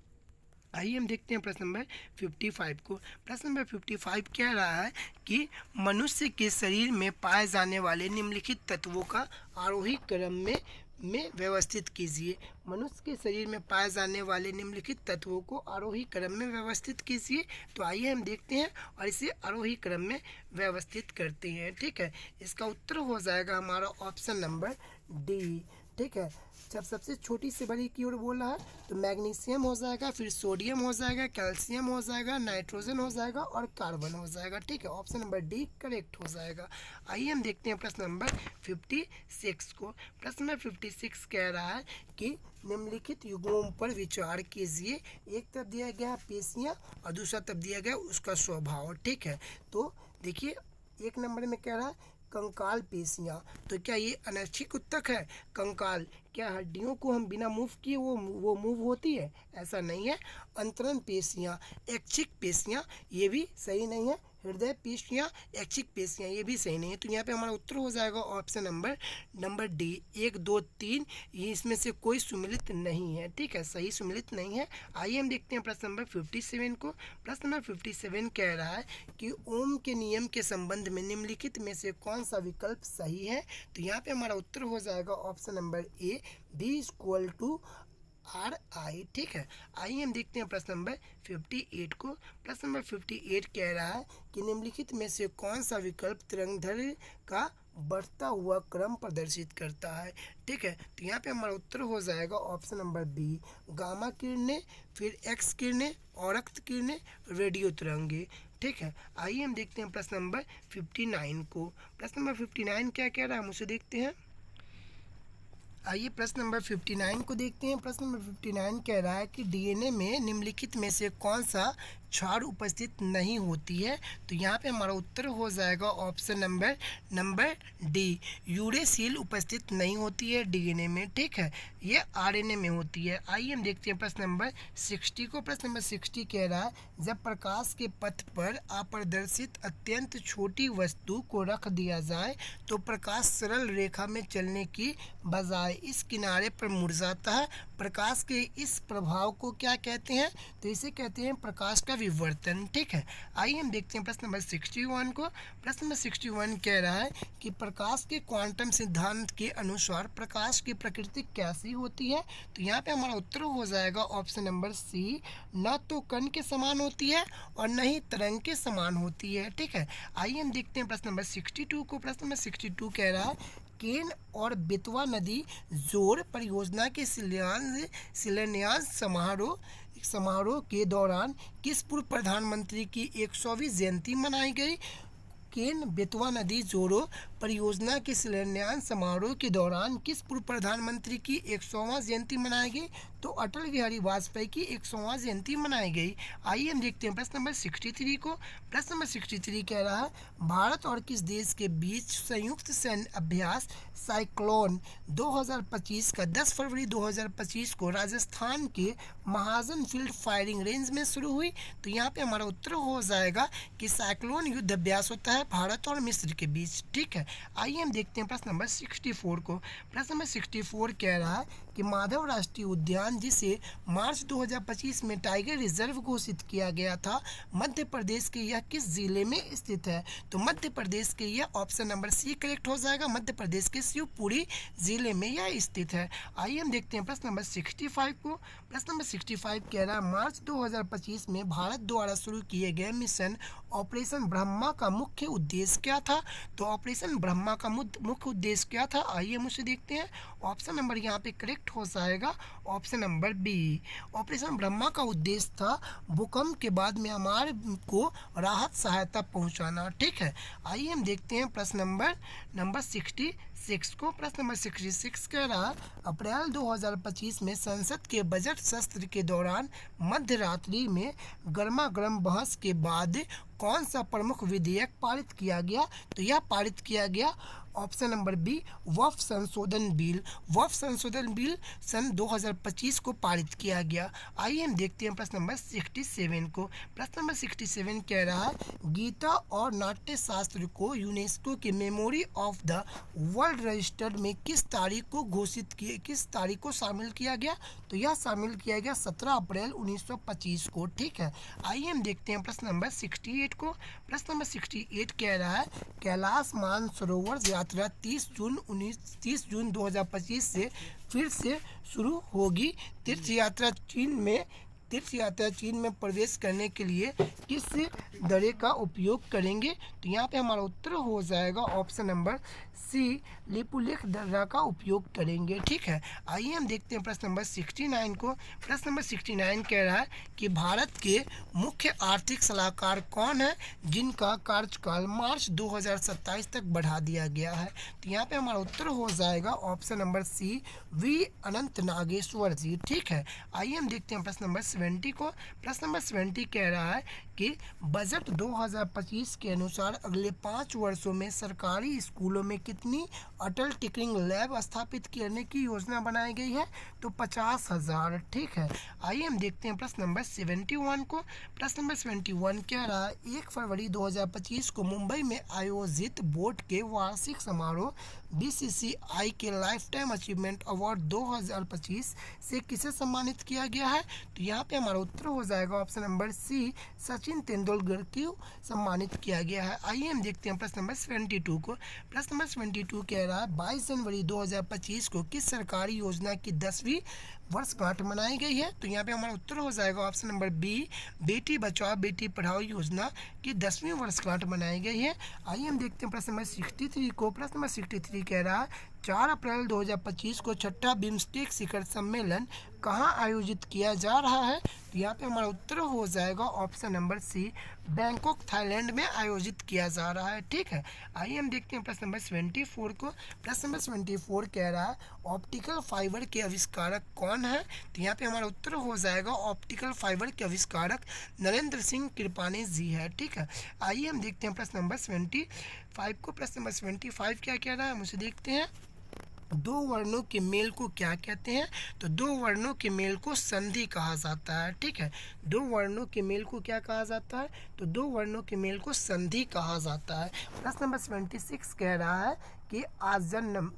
आइए हम देखते हैं प्रश्न नंबर 55 को। प्रश्न नंबर 55 कह रहा है कि मनुष्य के शरीर में पाए जाने वाले निम्नलिखित तत्वों का आरोही क्रम में व्यवस्थित कीजिए। मनुष्य के शरीर में पाए जाने वाले निम्नलिखित तत्वों को आरोही क्रम में व्यवस्थित कीजिए। तो आइए हम देखते हैं और इसे आरोही क्रम में व्यवस्थित करते हैं, ठीक है। इसका उत्तर हो जाएगा हमारा ऑप्शन नंबर डी, ठीक है। जब सबसे छोटी से बड़ी की ओर बोल रहा है तो मैग्नीशियम हो जाएगा, फिर सोडियम हो जाएगा, कैल्शियम हो जाएगा, नाइट्रोजन हो जाएगा और कार्बन हो जाएगा, ठीक है। ऑप्शन नंबर डी करेक्ट हो जाएगा। आइए हम देखते हैं प्रश्न नंबर 56 को। प्रश्न नंबर 56 कह रहा है कि निम्नलिखित युग्मों पर विचार कीजिए। एक तरफ दिया गया पेशियाँ और दूसरा तरफ दिया गया उसका स्वभाव, ठीक है। तो देखिए एक नंबर में कह रहा है कंकाल पेशियाँ, तो क्या ये अनैच्छिक उत्तक है? कंकाल, क्या हड्डियों को हम बिना मूव किए वो मूव होती है? ऐसा नहीं है। अंतरण पेशियाँ, ऐच्छिक पेशियाँ, ये भी सही नहीं है। हृदय पेशियाँ, ऐच्छिक पेशियाँ, ये भी सही नहीं है। तो यहाँ पे हमारा उत्तर हो जाएगा ऑप्शन नंबर डी, 1, 2, 3, ये इसमें से कोई सुमिलित नहीं है, ठीक है, सही सुमिलित नहीं है। आइए हम देखते हैं प्रश्न नंबर 57 को। प्रश्न नंबर 57 कह रहा है कि ओम के नियम के संबंध में निम्नलिखित में से कौन सा विकल्प सही है? तो यहाँ पे हमारा उत्तर हो जाएगा ऑप्शन नंबर ए, B=RI, ठीक है। आइए हम देखते हैं प्रश्न नंबर 58 को। प्रश्न नंबर 58 कह रहा है कि निम्नलिखित में से कौन सा विकल्प तरंगदैर्घ्य का बढ़ता हुआ क्रम प्रदर्शित करता है, ठीक है। तो यहाँ पे हमारा उत्तर हो जाएगा ऑप्शन नंबर बी, गामा किरणें, फिर एक्स किरणें, औरक्त किरणें, रेडियो तरंगे, ठीक है। आइए हम देखते हैं प्रश्न नंबर 59 को। प्रश्न नंबर 59 क्या कह रहा है हम उसे देखते हैं। आइए प्रश्न नंबर 59 को देखते हैं। प्रश्न नंबर 59 कह रहा है कि डीएनए में निम्नलिखित में से कौन सा क्षार उपस्थित नहीं होती है। तो यहाँ पे हमारा उत्तर हो जाएगा ऑप्शन नंबर डी, यूरेसिल उपस्थित नहीं होती है डीएनए में, ठीक है, ये आरएनए में होती है। आइए हम देखते हैं प्रश्न नंबर 60 को। प्रश्न नंबर 60 कह रहा है जब प्रकाश के पथ पर अप्रदर्शित अत्यंत छोटी वस्तु को रख दिया जाए तो प्रकाश सरल रेखा में चलने की बजाय इस किनारे पर मुड़ जाता है। प्रकाश के इस प्रभाव को क्या कहते हैं? तो इसे कहते हैं प्रकाश का विवर्तन, ठीक है। आइए हम देखते हैं प्रश्न नंबर 61 को। प्रश्न नंबर 61 कह रहा है कि प्रकाश के क्वांटम सिद्धांत के अनुसार प्रकाश की प्रकृति कैसी होती है? तो यहाँ पे हमारा उत्तर हो जाएगा ऑप्शन नंबर सी, न तो कण के समान होती है और न ही तरंग के समान होती है, ठीक है। आइए हम देखते हैं प्रश्न नंबर 62 को। प्रश्न नंबर 62 कह रहा है केन और बेतवा नदी जोड़ परियोजना के शिलान्यास समारोह के दौरान किस पूर्व प्रधानमंत्री की 100वीं जयंती मनाई गई? केन बेतवा नदी जोड़ो परियोजना के शिलान्यास समारोह के दौरान किस पूर्व प्रधानमंत्री की 100वां जयंती मनाई गई? तो अटल बिहारी वाजपेयी की 100वां जयंती मनाई गई। आइए हम देखते हैं प्रश्न नंबर 63 को। प्रश्न नंबर 63 कह रहा है भारत और किस देश के बीच संयुक्त सैन्य अभ्यास साइक्लोन 2025 का 10 फरवरी 2025 को राजस्थान के महाजन फील्ड फायरिंग रेंज में शुरू हुई? तो यहाँ पे हमारा उत्तर हो जाएगा कि साइक्लोन युद्ध अभ्यास होता है भारत और मिस्र के बीच, ठीक है। आइए हम देखते हैं प्रश्न नंबर 64 को। प्रश्न नंबर 64 कह रहा है कि माधव राष्ट्रीय उद्यान जिसे मार्च 2025 में टाइगर रिजर्व घोषित किया गया था मध्य प्रदेश के यह किस जिले में स्थित है? तो मध्य प्रदेश के यह ऑप्शन नंबर सी करेक्ट हो जाएगा, मध्य प्रदेश के शिवपुरी जिले में यह स्थित है। आइए हम देखते हैं प्रश्न नंबर 65 को। प्रश्न नंबर 65 कह रहा है मार्च 2025 में भारत द्वारा शुरू किए गए मिशन ऑपरेशन ब्रह्मा का मुख्य उद्देश्य क्या था? तो ऑपरेशन ब्रह्मा का मुख्य उद्देश्य क्या था? आइए हम उसे देखते हैं। ऑप्शन नंबर यहाँ पे करेक्ट हो जाएगा option number B, operation Brahma का उद्देश्य था भूकंप के बाद म्यांमार को राहत सहायता पहुंचाना, ठीक है। आइए हम देखते हैं प्रश्न नंबर 66 को। प्रश्न नंबर 66 कह रहा अप्रैल 2025 में संसद के बजट सत्र के दौरान मध्य रात्रि में गर्मा गर्म बहस के बाद कौन सा प्रमुख विधेयक पारित किया गया? तो यह पारित किया गया ऑप्शन नंबर बी, वक्फ संशोधन बिल। वक्फ संशोधन बिल सन 2025 को पारित किया गया। आइए हम देखते हैं प्रश्न नंबर 67 को। प्रश्न नंबर 67 कह रहा है गीता और नाट्य शास्त्र को यूनेस्को के memory of the world registered में किस तारीख को शामिल किया गया? तो यह शामिल किया गया 17 अप्रैल 1925 को, ठीक है। आइए हम देखते हैं प्रश्न नंबर 68 को। प्रश्न नंबर 68 कह रहा है कैलाश मानसरोवर यात्रा 30 जून 2025 से फिर से शुरू होगी। तीर्थ यात्रा चीन में प्रवेश करने के लिए किस दरे का उपयोग करेंगे? तो यहाँ पे हमारा उत्तर हो जाएगा ऑप्शन नंबर सी, लिपुलेख दर्रा का उपयोग करेंगे, ठीक है। आइए हम देखते हैं प्रश्न नंबर 69 को। प्रश्न नंबर 69 कह रहा है कि भारत के मुख्य आर्थिक सलाहकार कौन है जिनका कार्यकाल मार्च 2027 तक बढ़ा दिया गया है? तो यहाँ पे हमारा उत्तर हो जाएगा ऑप्शन नंबर सी, वी अनंत नागेश्वर जी, ठीक है। आइए हम देखते हैं प्रश्न नंबर 70 को। प्रश्न नंबर 70 कह रहा है कि बजट 2025 के अनुसार अगले 5 वर्षों में सरकारी स्कूलों में कितनी अटल टिंकरिंग लैब स्थापित करने की योजना बनाई गई है? तो 50,000, ठीक है। आइए हम देखते हैं प्रश्न नंबर 71 को। प्रश्न नंबर 71 कह रहा है 1 फरवरी 2025 को मुंबई में आयोजित बोर्ड के वार्षिक समारोह BCCI के लाइफ टाइम अचीवमेंट अवार्ड 2025 से किसे सम्मानित किया गया है? तो यहाँ पे हमारा उत्तर हो जाएगा option number C, Sachin Tendulkar को सम्मानित किया गया है। आइए हम देखते हैं प्रश्न नंबर 72 को। प्रश्न नंबर 72 कह रहा है 22 जनवरी 2025 को किस सरकारी योजना की 10वीं वर्षगांठ मनाई गई है? तो यहाँ पे हमारा उत्तर हो जाएगा option number B, Beti Bachao Beti Padhao योजना की 10वीं वर्षगांठ मनाई गई है। आइए हम देखते हैं प्रश्न नंबर 63 को। प्रश्न नंबर 63 कह रहा है 4 अप्रैल 2025 को छठा बिम्स्टेक शिखर सम्मेलन कहाँ आयोजित किया जा रहा है? तो यहाँ पे हमारा उत्तर हो जाएगा option number C, Bangkok Thailand में आयोजित किया जा रहा है। ठीक है, आइए हम देखते हैं प्रश्न नंबर 74 को। प्रश्न नंबर 74 कह रहा है ऑप्टिकल फाइबर के आविष्कारक कौन है? तो यहाँ पे हमारा उत्तर हो जाएगा ऑप्टिकल फाइबर के आविष्कारक नरेंद्र सिंह कृपानी जी है। ठीक है, आइए हम देखते हैं प्रश्न नंबर 75 को। प्रश्न नंबर 75 क्या कह रहा है, मुझे देखते हैं। दो वर्णों के मेल को क्या कहते हैं? तो दो वर्णों के मेल को संधि कहा जाता है। ठीक है, दो वर्णों के मेल को क्या कहा जाता है? तो दो वर्णों के मेल को संधि कहा जाता है। प्रश्न नंबर 76 कह रहा है कि आजन्म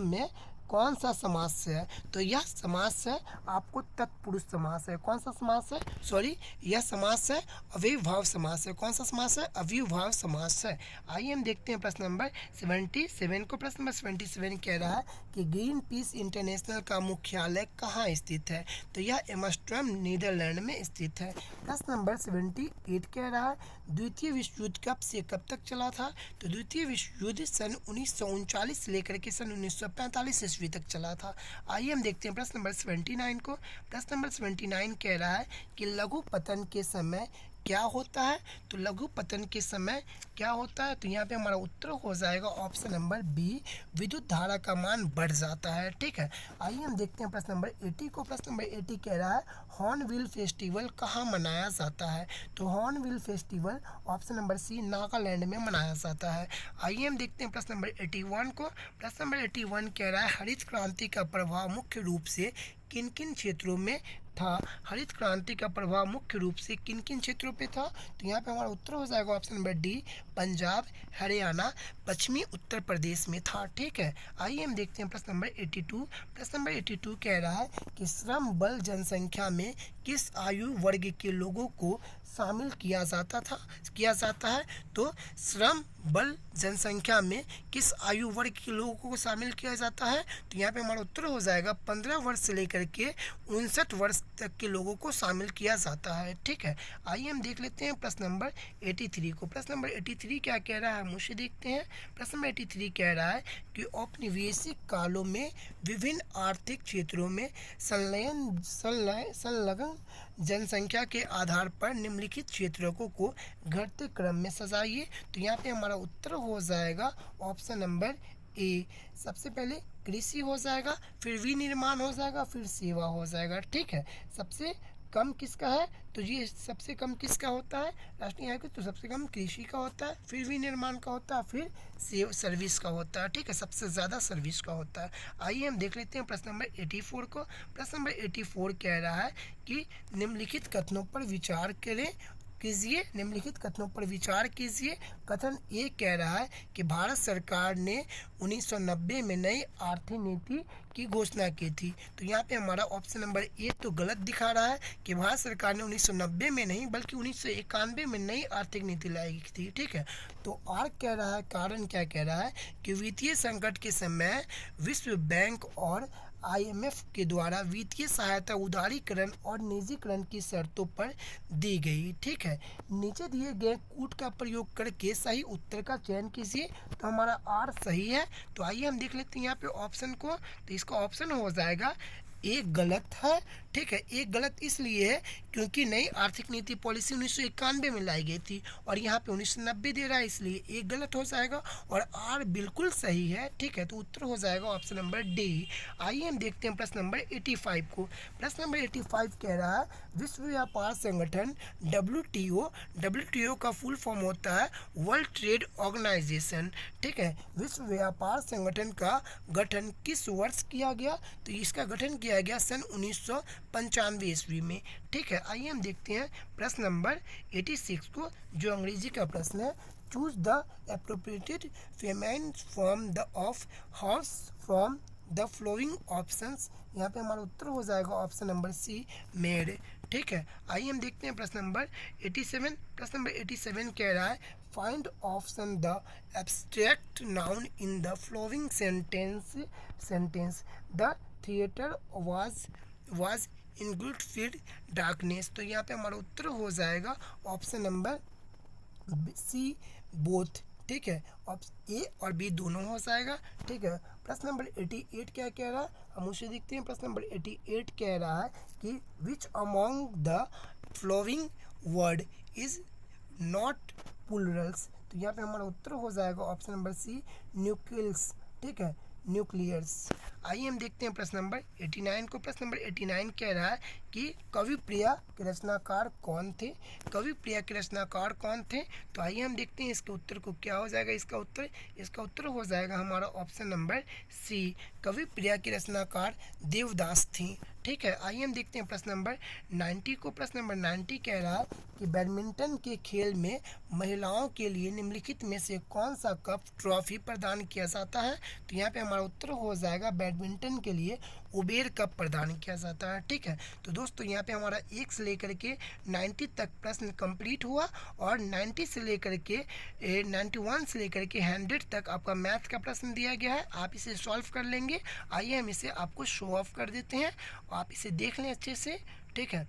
में कौन सा समास है? तो यह समास है आपको तत्पुरुष समास है। कौन सा समास है? सॉरी, यह समास है अव्ययभाव समास है। कौन सा समास है? अव्ययभाव समास है। आइए हम देखते हैं प्रश्न नंबर 77 को। प्रश्न नंबर 77 कह रहा है कि ग्रीन पीस इंटरनेशनल का मुख्यालय कहाँ स्थित है? तो यह एम्स्टर्डम नीदरलैंड में स्थित है। प्रश्न नंबर 78 कह रहा है द्वितीय विश्व युद्ध कब से कब तक चला था? तो द्वितीय विश्व युद्ध सन 1939 से लेकर के सन 1945 ईस्वी तक चला था। आइए हम देखते हैं प्रश्न नंबर 79 को। प्रश्न नंबर 79 कह रहा है कि लघु पतन के समय क्या होता है? तो लघु पतन के समय क्या होता है? तो यहाँ पे हमारा उत्तर हो जाएगा ऑप्शन नंबर बी, विद्युत धारा का मान बढ़ जाता है। ठीक है, आइए हम देखते हैं प्रश्न नंबर 80 को। प्रश्न नंबर 80 कह रहा है हॉर्नबिल फेस्टिवल कहाँ मनाया जाता है? तो Hornbill Festival option number C, Nagaland में मनाया जाता है। आइए हम देखते हैं प्रश्न नंबर 81 को। प्रश्न नंबर 81 कह रहा है हरित क्रांति का प्रभाव मुख्य रूप से किन किन क्षेत्रों में था? हरित क्रांति का प्रभाव मुख्य रूप से किन किन क्षेत्रों पे था? तो यहाँ पे हमारा उत्तर हो जाएगा option number D, Punjab, Haryana, पश्चिमी उत्तर प्रदेश में था। ठीक है, आइए हम देखते हैं प्रश्न नंबर 82। प्रश्न नंबर 82 कह रहा है कि श्रम बल जनसंख्या में किस आयु वर्ग के लोगों को शामिल किया जाता है? तो श्रम बल जनसंख्या में किस आयु वर्ग के लोगों को शामिल किया जाता है? तो यहाँ पे हमारा उत्तर हो जाएगा 15 वर्ष से लेकर के 59 वर्ष तक के लोगों को शामिल किया जाता है। ठीक है, आइए हम देख लेते हैं प्रश्न नंबर 83 को। प्रश्न नंबर 83 क्या कह रहा है, मुझे देखते हैं। प्रश्न नंबर 83 कह रहा है कि औपनिवेशिक कालों में विभिन्न आर्थिक क्षेत्रों में संलग्न जनसंख्या के आधार पर निम्नलिखित क्षेत्रों को घटते क्रम में सजाइए। तो यहाँ पे हमारा उत्तर हो जाएगा ऑप्शन नंबर ए, सबसे पहले कृषि हो जाएगा, फिर विनिर्माण हो जाएगा, फिर सेवा हो जाएगा। ठीक है, सबसे कम किसका है? तो ये सबसे कम किसका होता है राष्ट्रीय आय का? तो सबसे कम कृषि का होता है, फिर विनिर्माण का होता है, फिर सर्विस का होता है। ठीक है, सबसे ज़्यादा सर्विस का होता है। आइए हम देख लेते हैं प्रश्न नंबर 84 को। प्रश्न नंबर 84 कह रहा है कि निम्नलिखित कथनों पर विचार कीजिए। कथन ए कह रहा है कि भारत सरकार ने 1990 में नई आर्थिक नीति की घोषणा की थी। तो यहाँ पे हमारा ऑप्शन नंबर ए तो गलत दिखा रहा है कि भारत सरकार ने 1990 में नहीं बल्कि 1991 में नई आर्थिक नीति लाई थी। ठीक है, तो आर कह रहा है, कारण क्या कह रहा है कि वित्तीय संकट के समय विश्व बैंक और IMF के द्वारा वित्तीय सहायता उदारीकरण और निजीकरण की शर्तों पर दी गई। ठीक है, नीचे दिए गए कूट का प्रयोग करके सही उत्तर का चयन कीजिए। तो हमारा आर सही है। तो आइए हम देख लेते हैं यहाँ पे ऑप्शन को। तो इसका ऑप्शन हो जाएगा एक गलत है। ठीक है, एक गलत इसलिए है क्योंकि नई आर्थिक नीति पॉलिसी 1991 में लाई गई थी और यहाँ पे 1990 दे रहा है, इसलिए एक गलत हो जाएगा और आर बिल्कुल सही है। ठीक है, तो उत्तर हो जाएगा ऑप्शन नंबर डी। आइए हम देखते हैं प्रश्न नंबर 85 को। प्रश्न नंबर 85 कह रहा है विश्व व्यापार संगठन WTO का फुल फॉर्म होता है वर्ल्ड ट्रेड ऑर्गेनाइजेशन। ठीक है, विश्व व्यापार संगठन का गठन किस वर्ष किया गया? तो इसका गठन किया गया सन 1995 ईस्वी में। ठीक है, आइए हम देखते हैं प्रश्न नंबर 86 को, जो अंग्रेजी का प्रश्न है। Choose the appropriated famine form the of horse from the flowing options. यहाँ पे हमारा उत्तर हो जाएगा ऑप्शन नंबर सी, मेड। ठीक है, आइए हम देखते हैं प्रश्न नंबर 87। प्रश्न नंबर 87 कह रहा है find option the abstract noun in the flowing sentence the theatre was in good field darkness. तो यहाँ पे हमारा उत्तर हो जाएगा ऑप्शन नंबर सी, बोथ। ठीक है, ऑप्शन ए और बी दोनों हो जाएगा। ठीक है, प्रश्न नंबर 88 क्या कह रहा है, हम उसे देखते हैं। प्रश्न नंबर 88 कह रहा है कि which among the flowing word is not Plurals. तो यहाँ पे हमारा उत्तर हो जाएगा ऑप्शन नंबर सी, न्यूक्लियस। ठीक है, न्यूक्लियस। आइए हम देखते हैं प्रश्न नंबर 89 को। प्रश्न नंबर 89 कह रहा है कि कवि प्रिया के रचनाकार कौन थे। कवि प्रिया के रचनाकार कौन थे, तो आइए हम देखते हैं इसके उत्तर को क्या हो जाएगा। इसका उत्तर हो जाएगा हमारा ऑप्शन नंबर सी, कवि प्रिया की रचनाकार देवदास थी। ठीक है, आइए हम देखते हैं प्रश्न नंबर 90 को। प्रश्न नंबर 90 कह रहा है कि बैडमिंटन के खेल में महिलाओं के लिए निम्नलिखित में से कौन सा कप ट्रॉफी प्रदान किया जाता है। तो यहाँ पे हमारा उत्तर हो जाएगा बैडमिंटन के लिए उबेर कप प्रदान किया जाता है। ठीक है, तो दोस्तों यहाँ पे हमारा 1 से लेकर के 90 तक प्रश्न कंप्लीट हुआ और 90 से लेकर के 91 से लेकर के 100 तक आपका मैथ का प्रश्न दिया गया है। आप इसे सॉल्व कर लेंगे। आइए हम इसे आपको शो ऑफ कर देते हैं, आप इसे देख लें अच्छे से। ठीक है,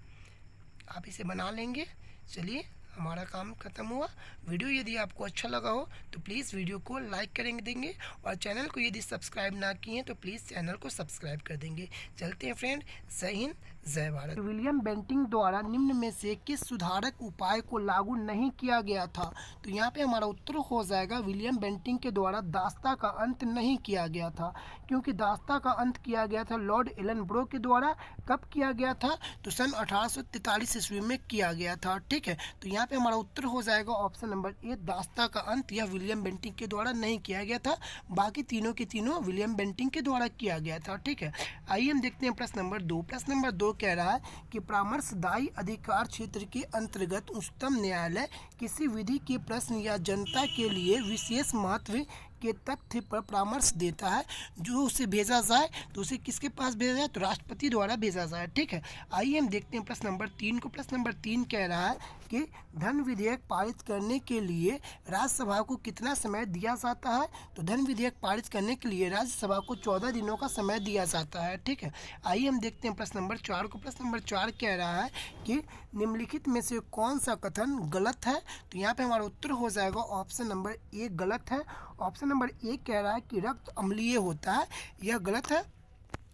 आप इसे बना लेंगे। चलिए, हमारा काम खत्म हुआ। वीडियो यदि आपको अच्छा लगा हो तो प्लीज़ वीडियो को लाइक करेंगे देंगे, और चैनल को यदि सब्सक्राइब ना किए तो प्लीज़ चैनल को सब्सक्राइब कर देंगे। चलते हैं फ्रेंड, जय हिंद जय भारत। विलियम बेंटिंग द्वारा निम्न में से किस सुधारक उपाय को लागू नहीं किया गया था। तो यहाँ पे हमारा उत्तर हो जाएगा विलियम बेंटिंग के द्वारा दास्ता का अंत नहीं किया गया था, क्योंकि दास्ता का अंत किया गया था लॉर्ड एलनब्रो के द्वारा। कब किया गया था, तो सन 1843 ईस्वी में किया गया था। ठीक है, तो यहाँ पे हमारा उत्तर हो जाएगा ऑप्शन नंबर ए, दास्ता का अंत यह विलियम बेंटिंग के द्वारा नहीं किया गया था। बाकी तीनों के तीनों विलियम बेंटिंग के द्वारा किया गया था। ठीक है, आइए हम देखते हैं प्रश्न नंबर 2। प्रश्न नंबर 2 कह रहा है कि परामर्शदायी अधिकार क्षेत्र के अंतर्गत उच्चतम न्यायालय किसी विधि के प्रश्न या जनता के लिए विशेष महत्व के तथ्य पर परामर्श देता है, जो उसे भेजा जाए तो उसे किसके पास भेजा जाए, तो राष्ट्रपति द्वारा भेजा जाए। ठीक है, आइए हम देखते हैं प्रश्न नंबर 3 को। प्रश्न नंबर 3 कह रहा है कि धन विधेयक पारित करने के लिए राज्यसभा को कितना समय दिया जाता है। तो धन विधेयक पारित करने के लिए राज्यसभा को 14 दिनों का समय दिया जाता है। ठीक है, आइए हम देखते हैं प्रश्न नंबर 4 को। प्रश्न नंबर 4 कह रहा है कि निम्नलिखित में से कौन सा कथन गलत है। तो यहाँ पे हमारा उत्तर हो जाएगा ऑप्शन नंबर ए, गलत है। ऑप्शन नंबर ए कह रहा है कि रक्त अम्लीय होता है, यह गलत है।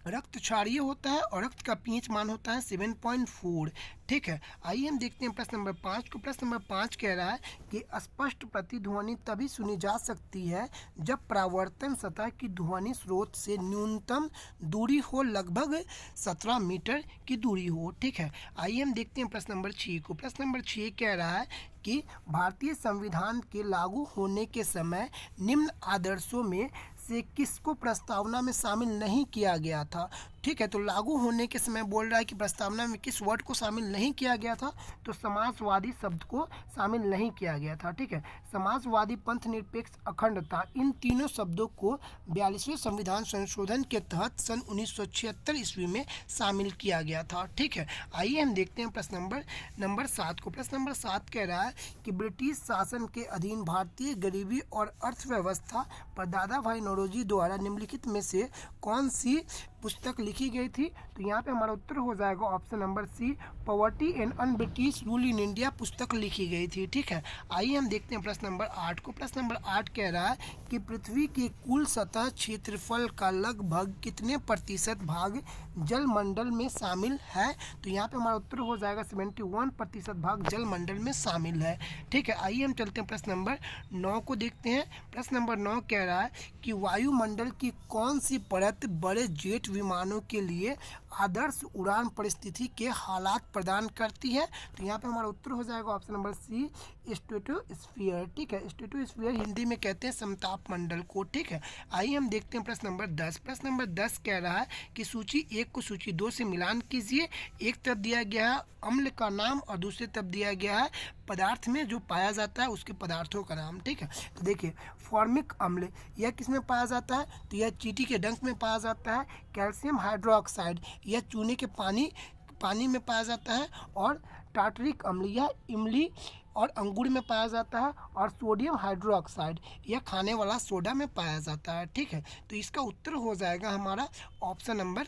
रक्त क्षारीय होता है और रक्त का पीएच मान होता है 7.4। ठीक है, आइए हम देखते हैं प्रश्न नंबर 5 को। प्रश्न नंबर 5 कह रहा है कि स्पष्ट प्रतिध्वनि तभी सुनी जा सकती है जब परावर्तन सतह की ध्वनि स्रोत से न्यूनतम दूरी हो, लगभग 17 मीटर की दूरी हो। ठीक है, आइए हम देखते हैं प्रश्न नंबर 6 को। प्रश्न नंबर 6 कह रहा है कि भारतीय संविधान के लागू होने के समय निम्न आदर्शों में से किसको प्रस्तावना में शामिल नहीं किया गया था। ठीक है, तो लागू होने के समय बोल रहा है कि प्रस्तावना में किस वर्ड को शामिल नहीं किया गया था, तो समाजवादी शब्द को शामिल नहीं किया गया था। ठीक है, समाजवादी, पंथ निरपेक्ष, अखंडता, इन तीनों शब्दों को 42वें संविधान संशोधन के तहत सन 1976 ईस्वी में शामिल किया गया था। ठीक है, आइए हम देखते हैं प्रश्न नंबर 7 को। प्रश्न नंबर 7 कह रहा है कि ब्रिटिश शासन के अधीन भारतीय गरीबी और अर्थव्यवस्था पर दादा भाई नौरोजी द्वारा निम्नलिखित में से कौन सी पुस्तक लिखी गई थी। तो यहाँ पे हमारा उत्तर हो जाएगा option number C, Poverty and Un British Rule in India पुस्तक लिखी गई थी। ठीक है, आइए हम देखते हैं प्रश्न नंबर 8 को। प्रश्न नंबर 8 कह रहा है कि पृथ्वी के कुल सतह क्षेत्रफल का लगभग कितने प्रतिशत भाग जलमंडल में शामिल है। तो यहाँ पे हमारा उत्तर हो जाएगा 71% भाग जलमंडल में शामिल है। ठीक है, आइए हम चलते हैं प्रश्न नंबर 9 को देखते हैं। प्रश्न नंबर 9 कह रहा है कि वायुमंडल की कौन सी परत बड़े जेट विमानों के लिए आदर्श उड़ान परिस्थिति के हालात प्रदान करती है। तो यहाँ पे हमारा उत्तर हो जाएगा ऑप्शन नंबर सी, स्ट्रेटोस्फीयर। ठीक है, स्ट्रेटोस्फीयर हिंदी में कहते हैं समताप मंडल को। ठीक है, आइए हम देखते हैं प्रश्न नंबर 10। प्रश्न नंबर 10 कह रहा है कि सूची 1 को सूची 2 से मिलान कीजिए। एक तरफ दिया गया है अम्ल का नाम और दूसरी तरफ दिया गया है पदार्थ में जो पाया जाता है उसके पदार्थों का नाम। ठीक है, तो देखिए फॉर्मिक अम्ल यह किस में पाया जाता है, तो यह चींटी के डंक में पाया जाता है। कैल्शियम हाइड्रोक्साइड यह चूने के पानी में पाया जाता है। और टार्टरिक अम्ल यह इमली और अंगूर में पाया जाता है। और सोडियम हाइड्रोक्साइड यह खाने वाला सोडा में पाया जाता है। ठीक है, तो इसका उत्तर हो जाएगा हमारा ऑप्शन नंबर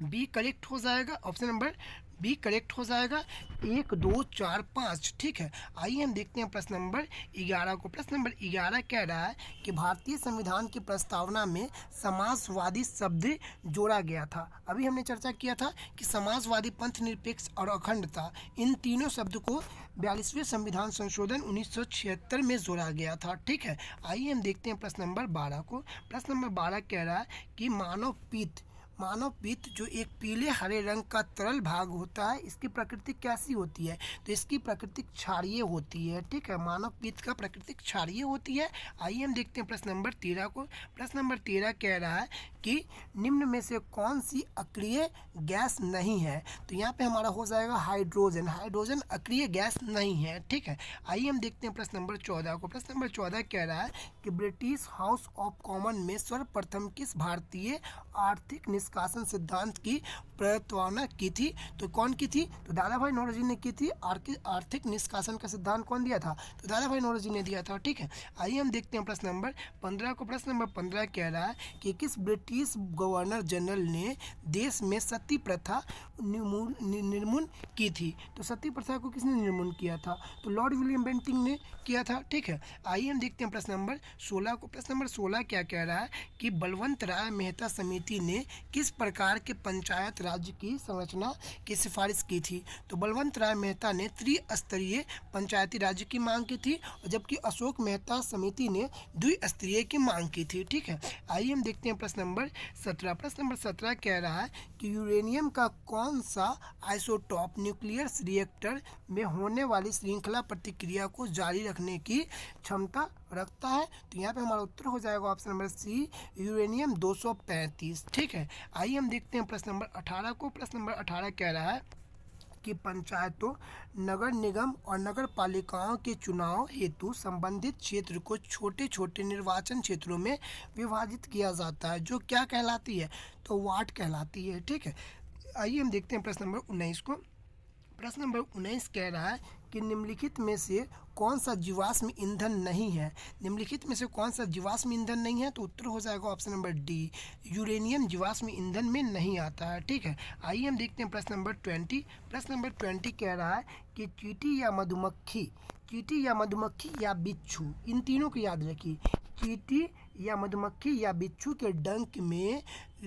बी करेक्ट हो जाएगा, ऑप्शन नंबर बी करेक्ट हो जाएगा। 1 2 4 5, ठीक है। आइए हम देखते हैं प्रश्न नंबर 11 को। प्रश्न नंबर 11 कह रहा है कि भारतीय संविधान की प्रस्तावना में समाजवादी शब्द जोड़ा गया था। अभी हमने चर्चा किया था कि समाजवादी, पंथ निरपेक्ष और अखंडता, इन तीनों शब्द को 42वें संविधान संशोधन 1976 में जोड़ा गया था, ठीक है। आइए हम देखते हैं प्रश्न नंबर 12 को। प्रश्न नंबर 12 कह रहा है कि मानव पित्त जो एक पीले हरे रंग का तरल भाग होता है, इसकी प्रकृति कैसी होती है? तो इसकी प्रकृति क्षारीय होती है, ठीक है। मानव पित्त का प्रकृति क्षारीय होती है। आइए हम देखते हैं प्रश्न नंबर 13 को। प्रश्न नंबर 13 कह रहा है कि निम्न में से कौन सी अक्रिय गैस नहीं है? तो यहाँ पे हमारा हो जाएगा हाइड्रोजन। हाइड्रोजन अक्रिय गैस नहीं है, ठीक है। आइए हम देखते हैं प्रश्न नंबर 14 को। प्रश्न नंबर 14 कह रहा है कि ब्रिटिश हाउस ऑफ कॉमन में सर्वप्रथम किस भारतीय आर्थिक निष्कासन सिद्धांत की प्रस्तावना की थी? तो कौन की थी? तो दादा भाई नौरोजी ने की थी। आर्थिक निष्कासन का सिद्धांत कौन दिया था? तो दादा भाई नौरोजी ने दिया था, ठीक है। आइए हम देखते हैं प्रश्न नंबर 15 को। प्रश्न नंबर 15 कह रहा है कि किस ब्रिटिश गवर्नर जनरल ने देश में सती प्रथा निर्मूल की थी? तो सती प्रथा को किसने निर्मूल किया था? तो लॉर्ड विलियम बेंटिंक ने किया था, ठीक है। आइए हम देखते हैं प्रश्न नंबर 16 को। प्रश्न नंबर 16 क्या कह रहा है कि बलवंत राय मेहता समिति ने किस प्रकार के पंचायत राज्य की संरचना की सिफारिश की थी? तो बलवंत राय मेहता ने त्रिस्तरीय पंचायती राज्य की मांग की थी, जबकि अशोक मेहता समिति ने द्विस्तरीय की मांग की थी, ठीक है। आइए हम देखते हैं प्रश्न नंबर 17। प्रश्न नंबर 17 कह रहा है कि यूरेनियम का कौन सा आइसोटॉप न्यूक्लियर रिएक्टर में होने वाली श्रृंखला प्रतिक्रिया को जारी रखने की क्षमता रखता है? तो यहाँ पे हमारा उत्तर हो जाएगा ऑप्शन नंबर सी, यूरेनियम 235, ठीक है। आइए हम देखते हैं प्रश्न नंबर 18 को। प्रश्न नंबर 18 कह रहा है कि पंचायतों, नगर निगम और नगर पालिकाओं के चुनाव हेतु संबंधित क्षेत्र को छोटे छोटे निर्वाचन क्षेत्रों में विभाजित किया जाता है, जो क्या कहलाती है? तो वार्ड कहलाती है, ठीक है। आइए हम देखते हैं प्रश्न नंबर 19 को। प्रश्न नंबर 19 कह रहा है कि निम्नलिखित में से कौन सा जीवाश्म ईंधन नहीं है? निम्नलिखित में से कौन सा जीवाश्म ईंधन नहीं है? तो उत्तर हो जाएगा ऑप्शन नंबर डी, यूरेनियम जीवाश्म ईंधन में नहीं आता है, ठीक है। आइए हम देखते हैं प्रश्न नंबर 20। प्रश्न नंबर 20 कह रहा है कि चींटी या मधुमक्खी या बिच्छू, इन तीनों को याद रखिए। चींटी या मधुमक्खी या बिच्छू के डंक में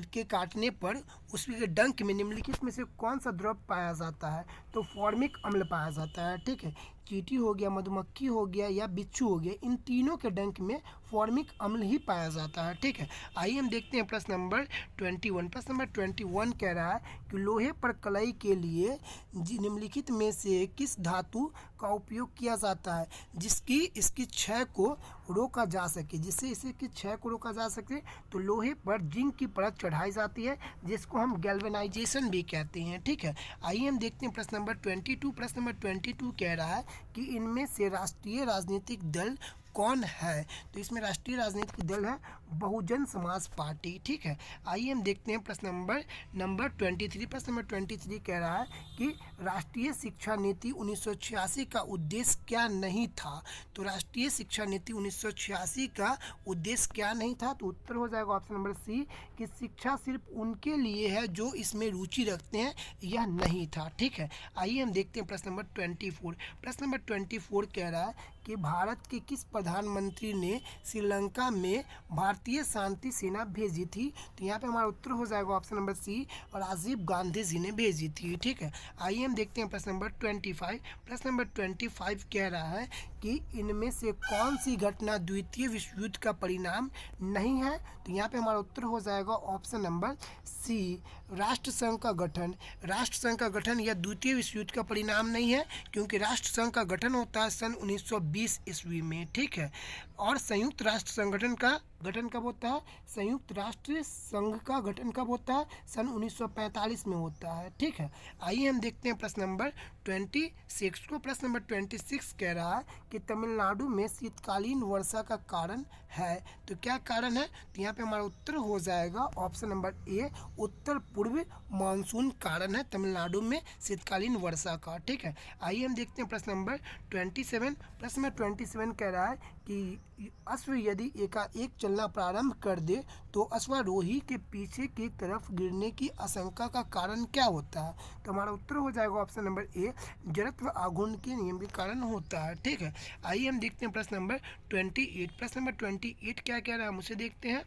के काटने पर उसके डंक में निम्नलिखित में से कौन सा द्रव पाया जाता है? तो फॉर्मिक अम्ल पाया जाता है, ठीक है। चींटी हो गया, मधुमक्खी हो गया या बिच्छू हो गया, इन तीनों के डंक में फॉर्मिक अम्ल ही पाया जाता है, ठीक है। आइए हम देखते हैं प्रश्न नंबर 21। प्रश्न नंबर 21 कह रहा है कि लोहे पर कलई के लिए निम्नलिखित में से किस धातु का उपयोग किया जाता है जिसकी इसकी क्षय को रोका जा सके? जिससे इसकी क्षय को रोका जा सके तो लोहे पर जिंक की परत चढ़ाई जाती है, जिसको हम गैल्वेनाइजेशन भी कहते हैं, ठीक है। आइए हम देखते हैं प्रश्न नंबर 22। प्रश्न नंबर 22 कह रहा है कि इनमें से राष्ट्रीय राजनीतिक दल कौन है? तो इसमें राष्ट्रीय राजनीतिक दल है बहुजन समाज पार्टी, ठीक है। आइए हम देखते हैं प्रश्न नंबर 23। प्रश्न नंबर 23 कह रहा है कि राष्ट्रीय शिक्षा नीति 1986 का उद्देश्य क्या नहीं था? तो राष्ट्रीय शिक्षा नीति 1986 का उद्देश्य क्या नहीं था? तो उत्तर हो जाएगा ऑप्शन नंबर सी, कि शिक्षा सिर्फ उनके लिए है जो इसमें रुचि रखते हैं, यह नहीं था, ठीक है। आइए हम देखते हैं प्रश्न नंबर 24। प्रश्न नंबर 24 कह रहा है कि भारत के किस प्रधानमंत्री ने श्रीलंका में भारतीय शांति सेना भेजी थी? तो यहाँ पे हमारा उत्तर हो जाएगा ऑप्शन नंबर सी, और राजीव गांधी जी ने भेजी थी, ठीक है। आइए हम देखते हैं प्रश्न नंबर 25। प्रश्न नंबर 25 कह रहा है कि इनमें से कौन सी घटना द्वितीय विश्व युद्ध का परिणाम नहीं है? तो यहाँ पे हमारा उत्तर हो जाएगा ऑप्शन नंबर सी, राष्ट्रसंघ का गठन। राष्ट्रसंघ का गठन यह द्वितीय विश्व युद्ध का परिणाम नहीं है, क्योंकि राष्ट्रसंघ का गठन होता है सन 1920 ईस्वी में, ठीक है। और संयुक्त राष्ट्र संगठन का गठन कब होता है? संयुक्त राष्ट्र संघ का गठन कब होता है? सन 1945 में होता है, ठीक है। आइए हम देखते हैं प्रश्न नंबर 26 को। प्रश्न नंबर 26 कह रहा है कि तमिलनाडु में शीतकालीन वर्षा का कारण है, तो क्या कारण है? तो यहाँ पे हमारा उत्तर हो जाएगा ऑप्शन नंबर ए, उत्तर पूर्व मानसून कारण है तमिलनाडु में शीतकालीन वर्षा का, ठीक है। आइए हम देखते हैं प्रश्न नंबर 27। प्रश्न नंबर 27 कह रहा है कि अश्व यदि एकाएक चलना प्रारंभ कर दे तो अश्वारोही के पीछे की तरफ गिरने की आशंका का कारण क्या होता है? तो हमारा उत्तर हो जाएगा ऑप्शन नंबर ए, जड़त्व आघूर्ण के नियम के कारण होता है। ठीक है, आइए हम देखते हैं प्रश्न नंबर 28। प्रश्न नंबर 28 क्या कह रहा है हम उसे देखते हैं।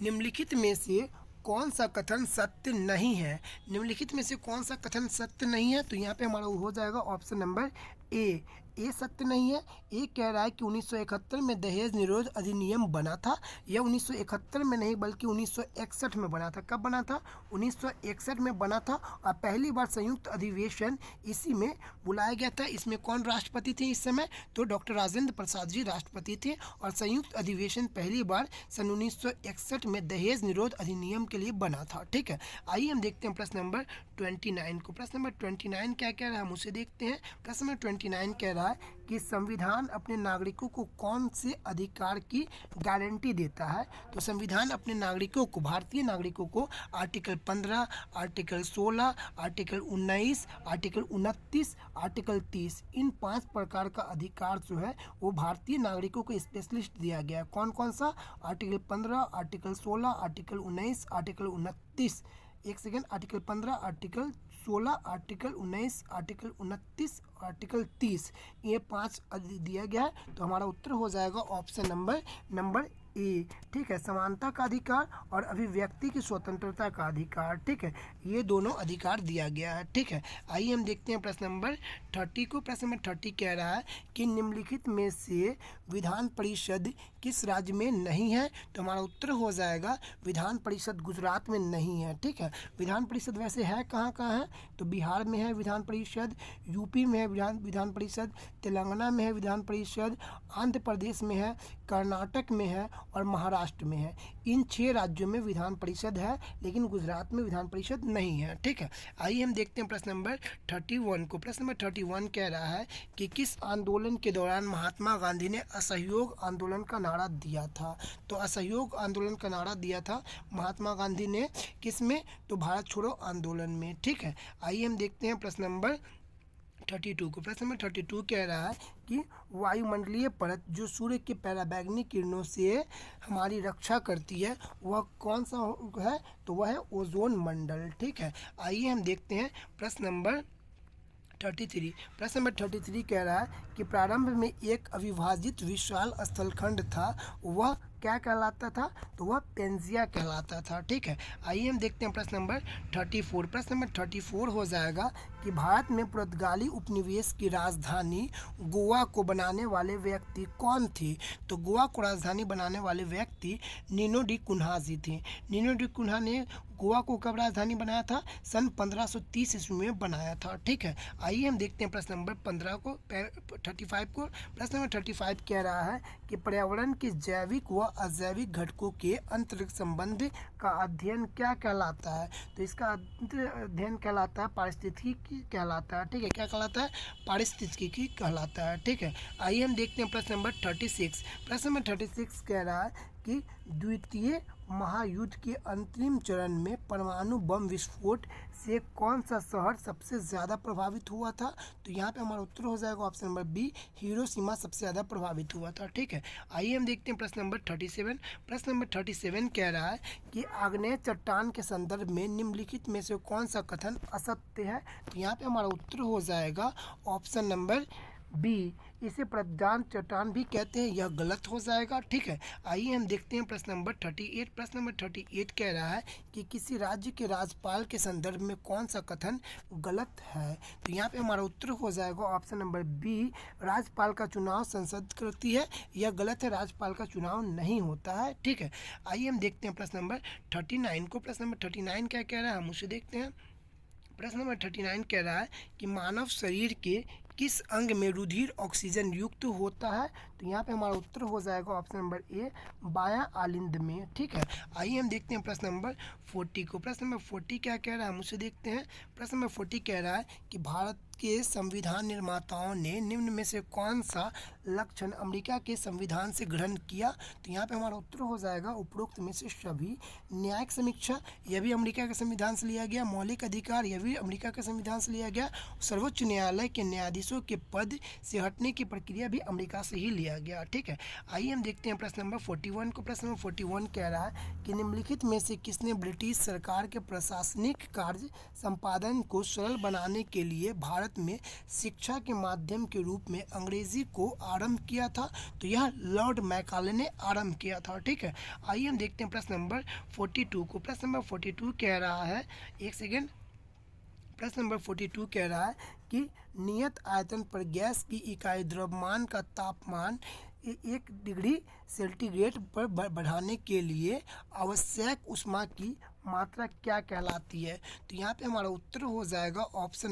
निम्नलिखित में से कौन सा कथन सत्य नहीं है? निम्नलिखित में से कौन सा कथन सत्य नहीं है? तो यहाँ पे हमारा हो जाएगा ऑप्शन नंबर ए सत्य नहीं है। ए कह रहा है कि 1971 में दहेज निरोध अधिनियम बना था। यह 1971 में नहीं बल्कि 1961 में बना था। कब बना था? 1961 में बना था और पहली बार संयुक्त अधिवेशन इसी में बुलाया गया था। इसमें कौन राष्ट्रपति थे इस समय? तो डॉक्टर राजेंद्र प्रसाद जी राष्ट्रपति थे और संयुक्त अधिवेशन पहली बार सन 1961 में दहेज निरोध अधिनियम के लिए बना था। ठीक है, आइए हम देखते हैं प्रश्न नंबर 29 को। प्रश्न नंबर 29 क्या कह रहा है हम उसे देखते हैं। प्रश्न नंबर 29 कह रहा है कि संविधान अपने नागरिकों को कौन से अधिकार की गारंटी देता है? तो संविधान अपने नागरिकों को, भारतीय नागरिकों को article 15, article 16, article 19, article 29, article 30, इन 5 प्रकार का अधिकार जो है वो भारतीय नागरिकों को स्पेशलिस्ट दिया गया है। कौन कौन सा? Article 15, article 16, article 19, article 29। एक second, article 15, article 16, article 19, article 29, article 30, ये 5 दिया गया है। तो हमारा उत्तर हो जाएगा ऑप्शन नंबर ए। ठीक है, समानता का अधिकार और अभिव्यक्ति की स्वतंत्रता का अधिकार। ठीक है, ये दोनों अधिकार दिया गया है। ठीक है, आइए हम देखते हैं प्रश्न नंबर 30 को। प्रश्न नंबर 30 कह रहा है कि निम्नलिखित में से विधान परिषद किस राज्य में नहीं है? तो हमारा उत्तर हो जाएगा विधान परिषद गुजरात में नहीं है। ठीक है, विधान परिषद वैसे है कहाँ कहाँ है? तो बिहार में है विधान परिषद, यूपी में है विधान परिषद, तेलंगाना में है विधान परिषद, आंध्र प्रदेश में है, कर्नाटक में है और महाराष्ट्र में है। इन 6 राज्यों में विधान परिषद है, लेकिन गुजरात में विधान परिषद नहीं है। ठीक है, आइए हम देखते हैं प्रश्न नंबर 31 को। प्रश्न नंबर 31 कह रहा है कि किस आंदोलन के दौरान महात्मा गांधी ने असहयोग आंदोलन का नारा दिया था? तो असहयोग आंदोलन का नारा दिया था महात्मा गांधी ने किस में? तो भारत छोड़ो आंदोलन में। ठीक है, आइए हम देखते हैं प्रश्न नंबर 32 को। प्रश्न नंबर 32 कह रहा है कि वायुमंडलीय परत जो सूर्य के पराबैंगनी किरणों से हमारी रक्षा करती है वह कौन सा है? तो वह है ओजोन मंडल। ठीक है, आइए हम देखते हैं प्रश्न नंबर 33। प्रश्न नंबर 33 कह रहा है कि प्रारंभ में एक अविभाजित विशाल स्थलखंड था, वह क्या कहलाता था? तो वह पेंजिया कहलाता था। ठीक है, आइए हम देखते हैं प्रश्न नंबर 34। प्रश्न नंबर 34 हो जाएगा कि भारत में पुर्तगाली उपनिवेश की राजधानी गोवा को बनाने वाले व्यक्ति कौन थे? तो गोवा को राजधानी बनाने वाले व्यक्ति नीनो डी कुन्हा जी थे। नीनो डी कुन्हा ने गोवा को कब राजधानी बनाया था? सन 1530 ईस्वी में बनाया था। ठीक है, आइए हम देखते हैं प्रश्न नंबर 15 को 35 को। प्रश्न नंबर 35 कह रहा है कि पर्यावरण के जैविक व अजैविक घटकों के अंतर संबंध का अध्ययन क्या कहलाता है? तो इसका अध्ययन कहलाता है पारिस्थितिकी कहलाता है। ठीक है, क्या कहलाता है? पारिस्थितिकी कहलाता है। ठीक है, आइए हम देखते हैं प्रश्न नंबर 36। प्रश्न नंबर 36 कह रहा है कि द्वितीय महायुद्ध के अंतिम चरण में परमाणु बम विस्फोट से कौन सा शहर सबसे ज़्यादा प्रभावित हुआ था? तो यहाँ पे हमारा उत्तर हो जाएगा ऑप्शन नंबर बी, हिरोशिमा सबसे ज़्यादा प्रभावित हुआ था। ठीक है, आइए हम देखते हैं प्रश्न नंबर 37। प्रश्न नंबर 37 कह रहा है कि आग्नेय चट्टान के संदर्भ में निम्नलिखित में से कौन सा कथन असत्य है? तो यहाँ पे हमारा उत्तर हो जाएगा ऑप्शन नंबर बी, इसे प्रधान चट्टान भी कहते हैं, यह गलत हो जाएगा। ठीक है, आइए हम देखते हैं प्रश्न नंबर 38। प्रश्न नंबर 38 कह रहा है कि किसी राज्य के राज्यपाल के संदर्भ में कौन सा कथन गलत है? तो यहाँ पे हमारा उत्तर हो जाएगा ऑप्शन नंबर बी, राज्यपाल का चुनाव संसद करती है, यह गलत है, राज्यपाल का चुनाव नहीं होता है। ठीक है, आइए हम देखते हैं प्रश्न नंबर 39 को। प्रश्न नंबर 39 क्या कह रहा है हम उसे देखते हैं। प्रश्न नंबर 39 कह रहा है कि मानव शरीर के किस अंग में रुधिर ऑक्सीजन युक्त होता है? तो यहाँ पे हमारा उत्तर हो जाएगा ऑप्शन नंबर ए, बायां आलिंद में। ठीक है, आइए हम देखते हैं प्रश्न नंबर 40 को। प्रश्न नंबर 40 क्या कह रहा है हम उसे देखते हैं। प्रश्न नंबर 40 कह रहा है कि भारत के संविधान निर्माताओं ने निम्न में से कौन सा लक्षण अमेरिका के संविधान से ग्रहण किया? तो यहाँ पे हमारा उत्तर हो जाएगा उपरोक्त में से सभी। न्यायिक समीक्षा, यह भी अमेरिका के संविधान से लिया गया। मौलिक अधिकार, यह भी अमेरिका के संविधान से लिया गया। सर्वोच्च न्यायालय के न्यायाधीशों के पद से हटने की प्रक्रिया भी अमेरिका से ही लिया किया गया। ठीक है, आइए हम देखते हैं प्रश्न नंबर 41 को। प्रश्न नंबर 41 कह रहा है कि निम्नलिखित में से किसने ब्रिटिश सरकार के प्रशासनिक कार्य संपादन को सरल बनाने के लिए भारत में शिक्षा के माध्यम के रूप में अंग्रेजी को आरंभ किया था? तो यह लॉर्ड मैकाले ने आरंभ किया था। ठीक है, आइए हम देखते हैं प्रश्न नंबर 42 को। प्रश्न नंबर 42 कह रहा है, एक सेकेंड, प्रश्न नंबर 42 कह रहा है कि नियत आयतन पर गैस की इकाई द्रव्यमान का तापमान 1 डिग्री सेंटीग्रेड पर बढ़ाने के लिए आवश्यक ऊष्मा की मात्रा क्या कहलाती है? तो यहाँ पे हमारा उत्तर हो जाएगा ऑप्शन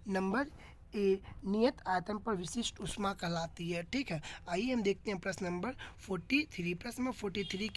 नंबर ए, नियत आयतन पर विशिष्ट ऊष्मा कहलाती है। ठीक है, आइए हम देखते हैं प्रश्न नंबर 43। प्रश्न नंबर 43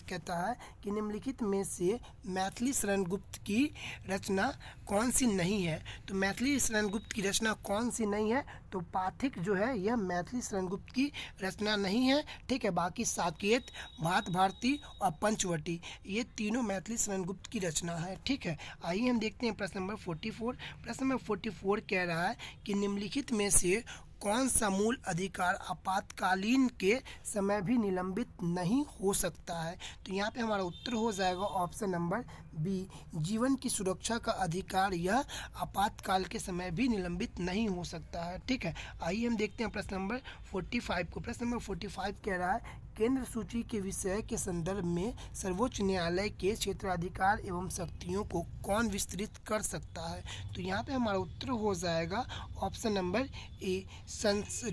कहता है कि निम्नलिखित में से मैथिली शरण गुप्त की रचना कौन सी नहीं है? तो मैथिली शरण गुप्त की रचना कौन सी नहीं है? तो पाथिक जो है यह मैथिली शरण गुप्त की रचना नहीं है। ठीक है, बाकी साकेत, भात भारती और पंचवटी ये तीनों मैथिली शरण गुप्त की रचना है। ठीक है, आइए हम देखते हैं प्रश्न नंबर 44। प्रश्न नंबर 44 कह रहा है कि निम्नलिखित में से कौन सा मूल अधिकार आपातकालीन के समय भी निलंबित नहीं हो सकता है? तो यहाँ पे हमारा उत्तर हो जाएगा ऑप्शन नंबर बी, जीवन की सुरक्षा का अधिकार यह आपातकाल के समय भी निलंबित नहीं हो सकता है। ठीक है, आइए हम देखते हैं प्रश्न नंबर 45 को। प्रश्न नंबर 45 कह रहा है केंद्र सूची के विषय के संदर्भ में सर्वोच्च न्यायालय के क्षेत्राधिकार एवं शक्तियों को कौन विस्तृत कर सकता है? तो यहाँ पे हमारा उत्तर हो जाएगा ऑप्शन नंबर ए,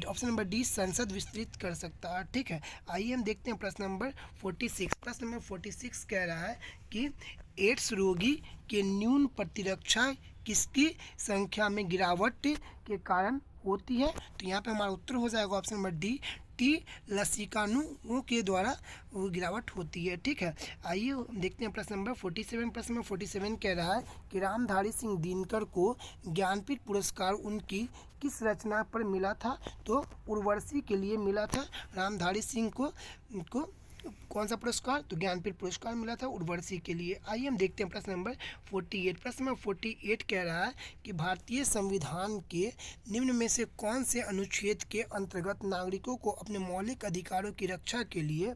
ऑप्शन नंबर डी, संसद विस्तृत कर सकता है। ठीक है, आइए हम देखते हैं प्रश्न नंबर 46। प्रश्न नंबर 46 कह रहा है कि एड्स रोगी के न्यून प्रतिरक्षा किसकी संख्या में गिरावट के कारण होती है? तो यहाँ पे हमारा उत्तर हो जाएगा ऑप्शन नंबर डी, टी लसिकाणुओं के द्वारा वो गिरावट होती है। ठीक है, आइए देखते हैं प्रश्न नंबर 47। प्रश्न नंबर 47 कह रहा है कि रामधारी सिंह दिनकर को ज्ञानपीठ पुरस्कार उनकी किस रचना पर मिला था? तो उर्वशी के लिए मिला था। रामधारी सिंह को कौन सा पुरस्कार? तो ज्ञानपीठ पुरस्कार मिला था उर्वशी के लिए। आइए हम देखते हैं प्रश्न नंबर 48। प्रश्न नंबर 48 कह रहा है कि भारतीय संविधान के निम्न में से कौन से अनुच्छेद के अंतर्गत नागरिकों को अपने मौलिक अधिकारों की रक्षा के लिए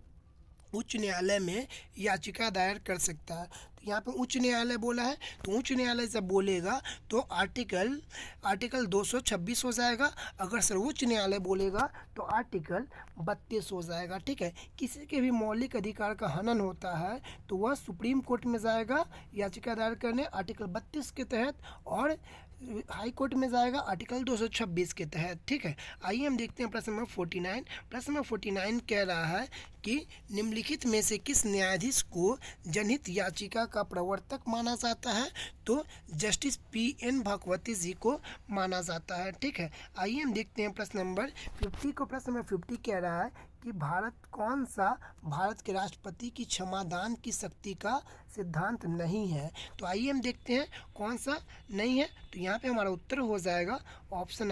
उच्च न्यायालय में याचिका दायर कर सकता है? तो यहाँ पे उच्च न्यायालय बोला है, तो उच्च न्यायालय जब बोलेगा तो आर्टिकल 226 हो जाएगा। अगर सर्वोच्च न्यायालय बोलेगा तो आर्टिकल 32 हो जाएगा। ठीक है, किसी के भी मौलिक अधिकार का हनन होता है तो वह सुप्रीम कोर्ट में जाएगा याचिका दायर करने आर्टिकल 32 के तहत, और हाई कोर्ट में जाएगा आर्टिकल 226 के तहत। ठीक है, आइए हम देखते हैं प्रश्न नंबर 49। प्रश्न नंबर 49 कह रहा है कि निम्नलिखित में से किस न्यायाधीश को जनहित याचिका का प्रवर्तक माना जाता है? तो जस्टिस PN भागवती जी को माना जाता है। ठीक है, आइए हम देखते हैं प्रश्न नंबर 50 को। प्रश्न नंबर 50 कह रहा है कि कौन सा भारत के राष्ट्रपति की क्षमादान की शक्ति का सिद्धांत नहीं है? तो आइए हम देखते हैं कौन सा नहीं है। तो यहाँ पे हमारा उत्तर हो जाएगा option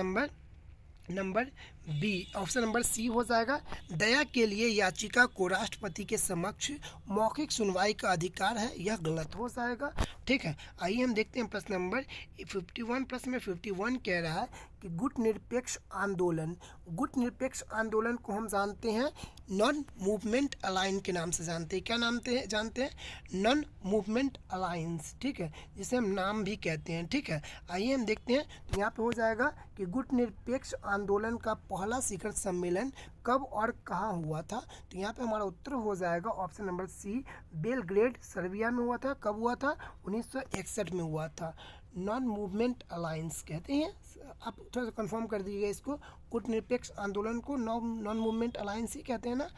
number B, option number C हो जाएगा। दया के लिए याचिका को राष्ट्रपति के समक्ष मौखिक सुनवाई का अधिकार है, यह गलत हो जाएगा। ठीक है, आइए हम देखते हैं प्रश्न नंबर 51। प्रश्न में 51 कह रहा है कि गुट निरपेक्ष आंदोलन को हम जानते हैं नॉन मूवमेंट अलायंस के नाम से जानते हैं। क्या नाम जानते हैं? Non movement alliance. ठीक है, जिसे हम नाम भी कहते हैं। ठीक है, आइए हम देखते हैं। तो यहाँ पे हो जाएगा कि गुट निरपेक्ष आंदोलन का पहला शिखर सम्मेलन कब और कहाँ हुआ था? तो यहाँ पे हमारा उत्तर हो जाएगा option number C, Belgrade Serbia में हुआ था। कब हुआ था? 1961 में हुआ था। नॉन मूवमेंट अलायंस कहते हैं, आप थोड़ा सा कंफर्म कर दीजिएगा इसको, गुटनिरपेक्ष आंदोलन को नॉन मूवमेंट अलायंस ही कहते हैं ना।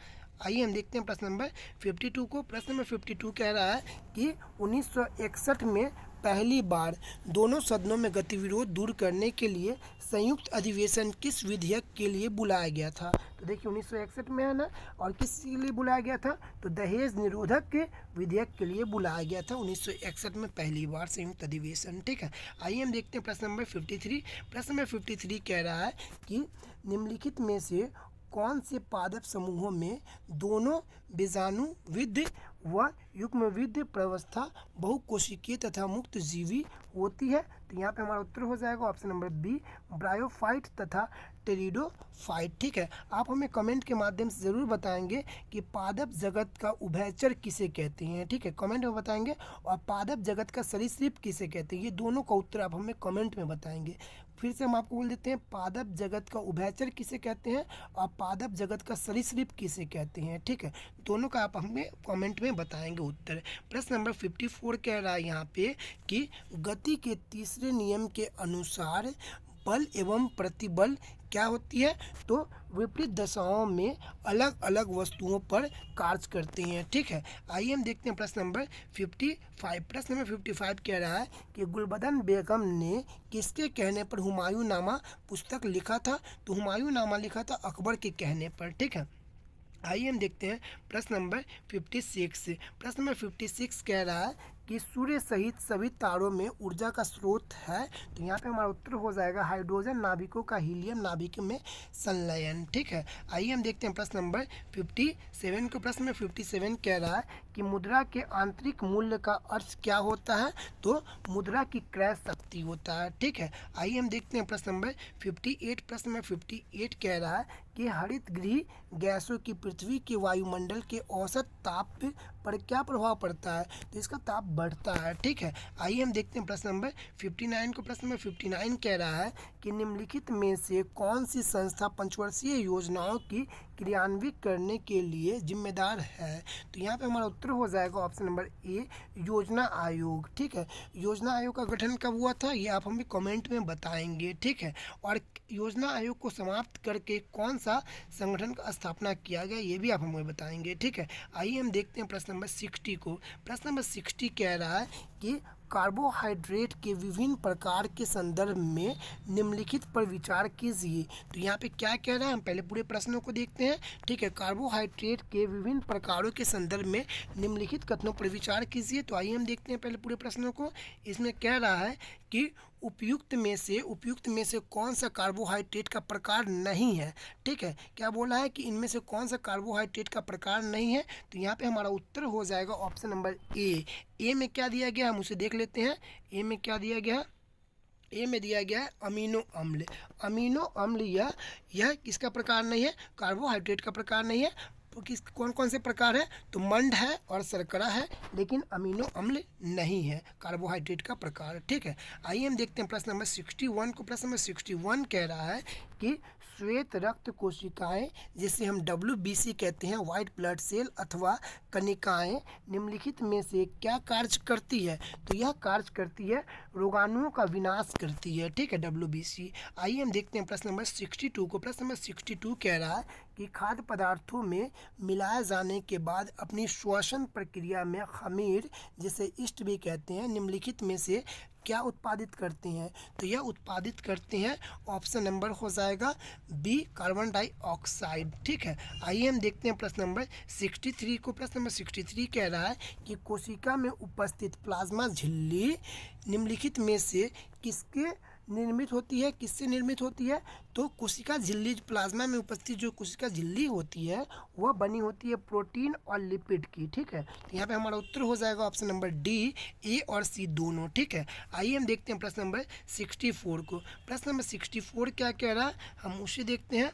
आइए हम देखते हैं प्रश्न नंबर 52 को। प्रश्न नंबर 52 कह रहा है कि 1961 में पहली बार दोनों सदनों में गतिविरोध दूर करने के लिए संयुक्त अधिवेशन किस विधेयक के लिए बुलाया गया था? तो देखिए 1961 में है ना, और किस के लिए बुलाया गया था? तो दहेज निरोधक के विधेयक के लिए बुलाया गया था 1961 में पहली बार संयुक्त अधिवेशन। ठीक है, आइए हम देखते हैं प्रश्न नंबर 53। प्रश्न नंबर 53 कह रहा है कि निम्नलिखित में से कौन से पादप समूहों में दोनों बीजाणुविद व युग्मविद प्रवस्था बहुकोशिकीय तथा मुक्त जीवी होती है? तो यहाँ पे हमारा उत्तर हो जाएगा ऑप्शन नंबर बी, ब्रायोफाइट तथा प्टेरिडोफाइट। ठीक है, आप हमें कमेंट के माध्यम से ज़रूर बताएंगे कि पादप जगत का उभयचर किसे कहते हैं। ठीक है, कमेंट में बताएंगे। और पादप जगत का सरीसृप किसे कहते हैं, ये दोनों का उत्तर आप हमें कमेंट में बताएंगे। फिर से हम आपको बोल देते हैं, पादप जगत का उभयचर किसे कहते हैं और पादप जगत का सरीसृप किसे कहते हैं। ठीक है, दोनों का आप हमें कमेंट में बताएंगे उत्तर। प्रश्न नंबर 54 कह रहा है यहाँ पे कि गति के तीसरे नियम के अनुसार बल एवं प्रतिबल क्या होती है, तो विपरीत दशाओं में अलग अलग वस्तुओं पर कार्य करते हैं। ठीक है, आइए हम देखते हैं प्रश्न नंबर 55। प्रश्न नंबर 55 कह रहा है कि गुलबदन बेगम ने किसके कहने पर हुमायूं नामा पुस्तक लिखा था, तो हुमायूं नामा लिखा था अकबर के कहने पर। ठीक है, आइए हम देखते हैं प्रश्न नंबर 56। प्रश्न नंबर 56 कह रहा है कि सूर्य सहित सभी तारों में ऊर्जा का स्रोत है, तो यहाँ पे हमारा उत्तर हो जाएगा हाइड्रोजन नाभिकों का हीलियम नाभिक में संलयन। ठीक है, आइए हम देखते हैं प्रश्न नंबर 57 को। प्रश्न नंबर 57 कह रहा है कि मुद्रा के आंतरिक मूल्य का अर्थ क्या होता है, तो मुद्रा की क्रय शक्ति होता है। ठीक है, आइए हम देखते हैं प्रश्न नंबर 58। प्रश्न नंबर 58 कह रहा है कि हरित गृह गैसों की पृथ्वी के वायुमंडल के औसत ताप पर क्या प्रभाव पड़ता है, तो इसका ताप बढ़ता है। ठीक है, आइए हम देखते हैं प्रश्न नंबर 59 को। प्रश्न नंबर 59 कह रहा है कि निम्नलिखित में से कौन सी संस्था पंचवर्षीय योजनाओं की क्रियान्वित करने के लिए जिम्मेदार है, तो यहाँ पे हमारा उत्तर हो जाएगा ऑप्शन नंबर ए, योजना आयोग। ठीक है, योजना आयोग का गठन कब हुआ था, ये आप हमें कमेंट में बताएंगे। ठीक है, और योजना आयोग को समाप्त करके कौन सा संगठन का स्थापना किया गया, ये भी आप हमें बताएंगे। ठीक है, आइए हम देखते हैं प्रश्न नंबर 60 को। प्रश्न नंबर 60 कह रहा है कि कार्बोहाइड्रेट के विभिन्न प्रकार के संदर्भ में निम्नलिखित पर विचार कीजिए, तो यहाँ पे क्या कह रहा है, हम पहले पूरे प्रश्नों को देखते हैं। ठीक है, कार्बोहाइड्रेट के विभिन्न प्रकारों के संदर्भ में निम्नलिखित कथनों पर विचार कीजिए, तो आइए हम देखते हैं पहले पूरे प्रश्नों को। इसमें कह रहा है कि उपयुक्त में से कौन सा कार्बोहाइड्रेट का प्रकार नहीं है। ठीक है, क्या बोला है कि इनमें से कौन सा कार्बोहाइड्रेट का प्रकार नहीं है, तो यहाँ पे हमारा उत्तर हो जाएगा ऑप्शन नंबर ए में क्या दिया गया हम उसे देख लेते हैं। ए में क्या दिया गया, ए में दिया गया है अमीनो अम्ल। अमीनो अम्ल यह किसका प्रकार नहीं है, कार्बोहाइड्रेट का प्रकार नहीं है। तो किस कौन कौन से प्रकार है, तो मंड है और शर्करा है, लेकिन अमीनो अम्ल नहीं है कार्बोहाइड्रेट का प्रकार। ठीक है, आइए हम देखते हैं प्रश्न नंबर 61 को। प्रश्न नंबर 61 कह रहा है कि श्वेत रक्त कोशिकाएं, जिसे हम WBC कहते हैं, व्हाइट ब्लड सेल अथवा कणिकाएं, निम्नलिखित में से क्या कार्य करती है, तो यह कार्य करती है रोगाणुओं का विनाश करती है। ठीक है, WBC। आइए हम देखते हैं प्रश्न नंबर 62 को। प्रश्न नंबर 62 कह रहा है कि खाद्य पदार्थों में मिलाए जाने के बाद अपनी श्वसन प्रक्रिया में खमीर, जिसे ईस्ट भी कहते हैं, निम्नलिखित में से क्या उत्पादित करते हैं, तो यह उत्पादित करते हैं ऑप्शन नंबर हो जाएगा बी, कार्बन डाइऑक्साइड। ठीक है, आइए हम देखते हैं प्रश्न नंबर 63 को। प्रश्न नंबर 63 कह रहा है कि कोशिका में उपस्थित प्लाज्मा झिल्ली निम्नलिखित में से किससे निर्मित होती है, तो कोशिका झिल्ली, प्लाज्मा में उपस्थित जो कोशिका झिल्ली होती है वह बनी होती है प्रोटीन और लिपिड की। ठीक है, तो यहाँ पे हमारा उत्तर हो जाएगा ऑप्शन नंबर डी, ए और सी दोनों। ठीक है, आइए हम देखते हैं प्रश्न नंबर 64 को। प्रश्न नंबर 64 क्या कह रहा है, हम उसे देखते हैं।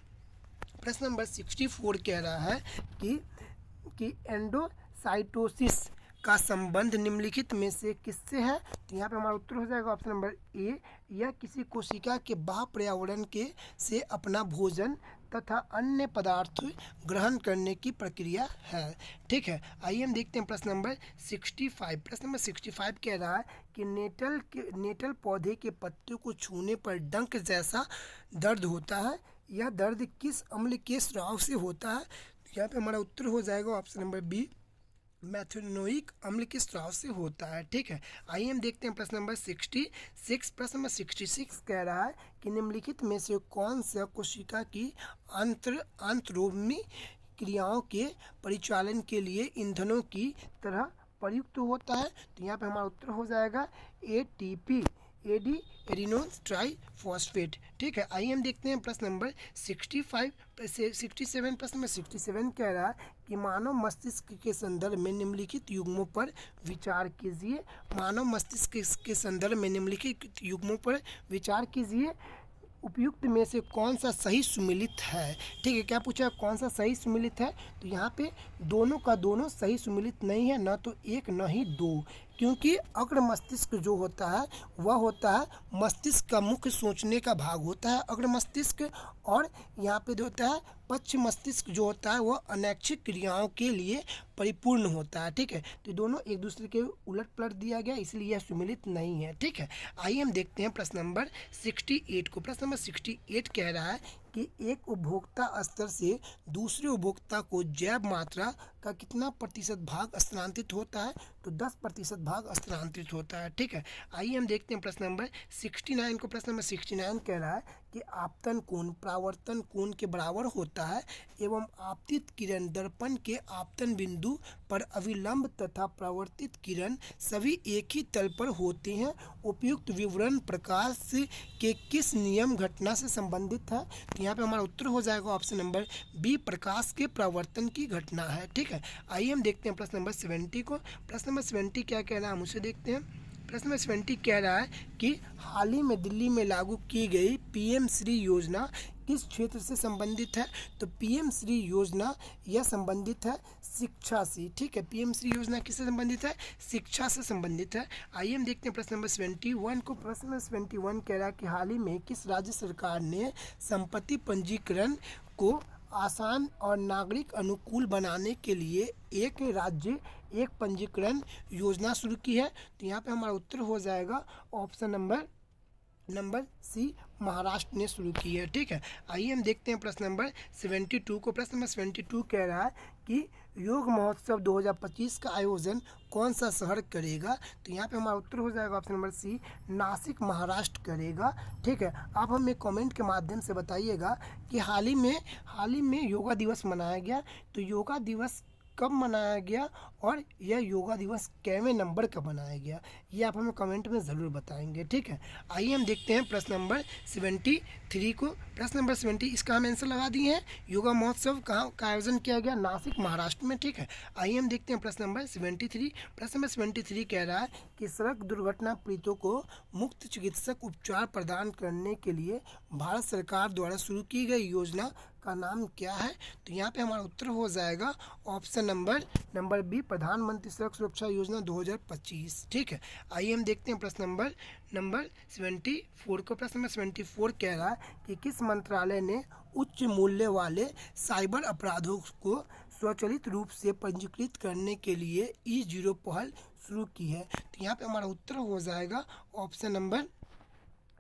प्रश्न नंबर 64 कह रहा है कि एंडोसाइटोसिस का संबंध निम्नलिखित में से किससे है, तो यहाँ पे हमारा उत्तर हो जाएगा ऑप्शन नंबर ए, यह किसी कोशिका के बाह्य पर्यावरण के से अपना भोजन तथा अन्य पदार्थ ग्रहण करने की प्रक्रिया है। ठीक है, आइए हम देखते हैं प्रश्न नंबर 65। प्रश्न नंबर 65 कह रहा है कि नेटल पौधे के पत्ते को छूने पर डंक जैसा दर्द होता है, यह दर्द किस अम्ल के स्राव से होता है, तो यहाँ पे हमारा उत्तर हो जाएगा ऑप्शन नंबर बी, मैथेनोइक अम्ल के स्राव से होता है। ठीक है, आइए हम देखते हैं प्रश्न नंबर 66। प्रश्न नंबर 66 कह रहा है कि निम्नलिखित में से कौन सा कोशिका की अंतरोमी क्रियाओं के परिचालन के लिए ईंधनों की तरह प्रयुक्त होता है, तो यहाँ पे हमारा उत्तर हो जाएगा ATP, एडिनोन ट्राइफॉस्फेट। ठीक है, आइए हम देखते हैं प्रश्न नंबर 67। प्रश्न में 67 कह रहा है कि मानव मस्तिष्क के संदर्भ में निम्नलिखित युग्मों पर विचार कीजिए। मानव मस्तिष्क के संदर्भ में निम्नलिखित युग्मों पर विचार कीजिए। उपयुक्त में से कौन सा सही सुमेलित है। ठीक है, क्या पूछा है, कौन सा सही सुमेलित है। तो यहाँ पे दोनों का दोनों सही सुमेलित नहीं है, न तो एक न ही दो, क्योंकि अग्र मस्तिष्क जो होता है वह होता है मस्तिष्क का मुख्य सोचने का भाग होता है अग्र मस्तिष्क, और यहाँ पे जो होता है पश्च मस्तिष्क जो होता है वह अनैच्छिक क्रियाओं के लिए परिपूर्ण होता है। ठीक है, तो दोनों एक दूसरे के उलट पलट दिया गया, इसलिए यह सुमेलित नहीं है। ठीक है, आइए हम देखते हैं प्रश्न नंबर 68 को। प्रश्न नंबर 68 कह रहा है कि एक उपभोक्ता स्तर से दूसरे उपभोक्ता को जैव मात्रा का कितना प्रतिशत भाग स्थानांतरित होता है। तो 10% भाग स्थानांतरित होता है। ठीक है, आइए हम देखते हैं प्रश्न नंबर 69 को। प्रश्न नंबर 69 कह रहा है कि आपतन कोण परावर्तन कोण के बराबर होता है एवं आपतित किरण दर्पण के आपतन बिंदु पर अविलंब तथा परावर्तित किरण सभी एक ही तल पर होते हैं। उपयुक्त विवरण प्रकाश के किस नियम घटना से संबंधित है। तो यहाँ पे हमारा उत्तर हो जाएगा ऑप्शन नंबर बी, प्रकाश के परावर्तन की घटना है। ठीक है, आइए हम देखते हैं प्रश्न नंबर 70 को। प्रश्न नंबर 70 क्या कह रहा है, हम उसे देखते हैं। प्रश्न नंबर 70 कह रहा है कि हाल ही में दिल्ली में लागू की गई पीएम श्री योजना किस क्षेत्र से संबंधित है। तो पीएम श्री योजना यह संबंधित है शिक्षा से। ठीक है, पीएम श्री योजना किससे संबंधित है, शिक्षा से संबंधित है। आइए हम देखते हैं प्रश्न नंबर 71 को। प्रश्न नंबर 71 कह रहा है कि हाल ही में किस राज्य सरकार ने संपत्ति पंजीकरण को आसान और नागरिक अनुकूल बनाने के लिए एक राज्य एक पंजीकरण योजना शुरू की है। तो यहाँ पे हमारा उत्तर हो जाएगा ऑप्शन नंबर सी, महाराष्ट्र ने शुरू की है। ठीक है, आइए हम देखते हैं प्रश्न नंबर 72 को। प्रश्न नंबर 72 कह रहा है कि योग महोत्सव 2025 का आयोजन कौन सा शहर करेगा। तो यहाँ पे हमारा उत्तर हो जाएगा option number C, Nasik Maharashtra करेगा। ठीक है, आप हमें कमेंट के माध्यम से बताइएगा कि हाल ही में योगा दिवस मनाया गया, तो योगा दिवस कब मनाया गया और यह योगा दिवस कैवें नंबर का मनाया गया, ये आप हमें कमेंट में ज़रूर बताएंगे। ठीक है, आइए हम देखते हैं प्रश्न नंबर 73 को। प्रश्न नंबर 70 इसका हम आंसर लगा दिए हैं। योगा महोत्सव कहाँ का आयोजन किया गया, नासिक महाराष्ट्र में। ठीक है, आइए हम देखते हैं प्रश्न नंबर 73। प्रश्न नंबर 73 कह रहा है कि सड़क दुर्घटना पीड़ितों को मुफ्त चिकित्सक उपचार प्रदान करने के लिए भारत सरकार द्वारा शुरू की गई योजना का नाम क्या है। तो यहाँ पे हमारा उत्तर हो जाएगा ऑप्शन नंबर बी, प्रधानमंत्री सड़क सुरक्षा योजना 2025। ठीक है, आइए हम देखते हैं प्रश्न नंबर 74 को। प्रश्न नंबर 74 कह रहा है कि किस मंत्रालय ने उच्च मूल्य वाले साइबर अपराधों को स्वचालित रूप से पंजीकृत करने के लिए E0 पहल शुरू की है। तो यहाँ पे हमारा उत्तर हो जाएगा ऑप्शन नंबर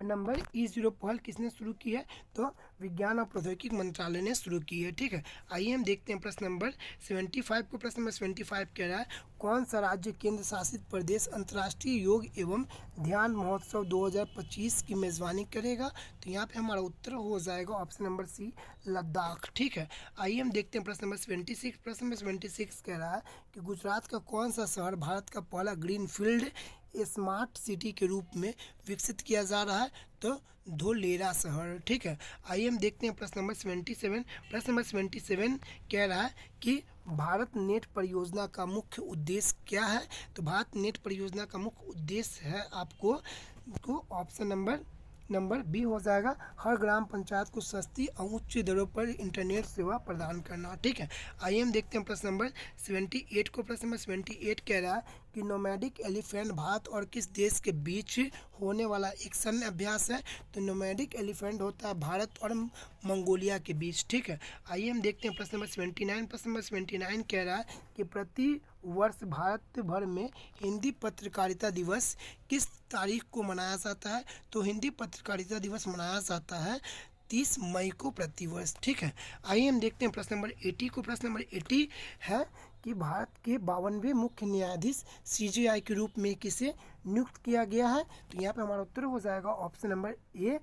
E0 पहल किसने शुरू की है। तो विज्ञान और प्रौद्योगिकी मंत्रालय ने शुरू की है। ठीक है, आइए हम देखते हैं प्रश्न नंबर 75 को। प्रश्न नंबर 75 कह रहा है कौन सा राज्य केंद्र शासित प्रदेश अंतर्राष्ट्रीय योग एवं ध्यान महोत्सव 2025 की मेजबानी करेगा। तो यहाँ पे हमारा उत्तर हो जाएगा ऑप्शन नंबर सी, लद्दाख। ठीक है, आइए हम देखते हैं प्रश्न नंबर 76। प्रश्न नंबर 76 कह रहा है कि गुजरात का कौन सा शहर भारत का पहला ग्रीन फील्ड स्मार्ट सिटी के रूप में विकसित किया जा रहा है। तो धोलेरा शहर। ठीक है, आइए हम देखते हैं प्रश्न नंबर 77। प्रश्न नंबर 77 कह रहा है कि भारत नेट परियोजना का मुख्य उद्देश्य क्या है। तो भारत नेट परियोजना का मुख्य उद्देश्य है आपको ऑप्शन नंबर बी हो जाएगा, हर ग्राम पंचायत को सस्ती और उच्च दरों पर इंटरनेट सेवा प्रदान करना। ठीक है, आइए हम देखते हैं प्रश्न नंबर 78 को। प्रश्न नंबर 78 कह रहा है कि नोमैडिक एलिफेंट भारत और किस देश के बीच होने वाला एक सैन्य अभ्यास है। तो नोमैडिक एलिफेंट होता है भारत और मंगोलिया के बीच। ठीक है, आइए हम देखते हैं प्रश्न नंबर 79। प्रश्न नंबर 79 कह रहा है कि प्रति वर्ष भारत भर में हिंदी पत्रकारिता दिवस किस तारीख को मनाया जाता है। तो हिंदी पत्रकारिता दिवस मनाया जाता है 30 मई को प्रतिवर्ष। ठीक है, आइए हम देखते हैं प्रश्न नंबर 80 को। प्रश्न नंबर 80 है कि भारत के 52वें मुख्य न्यायाधीश CJI के रूप में किसे नियुक्त किया गया है। तो यहाँ पे हमारा उत्तर हो जाएगा option number A,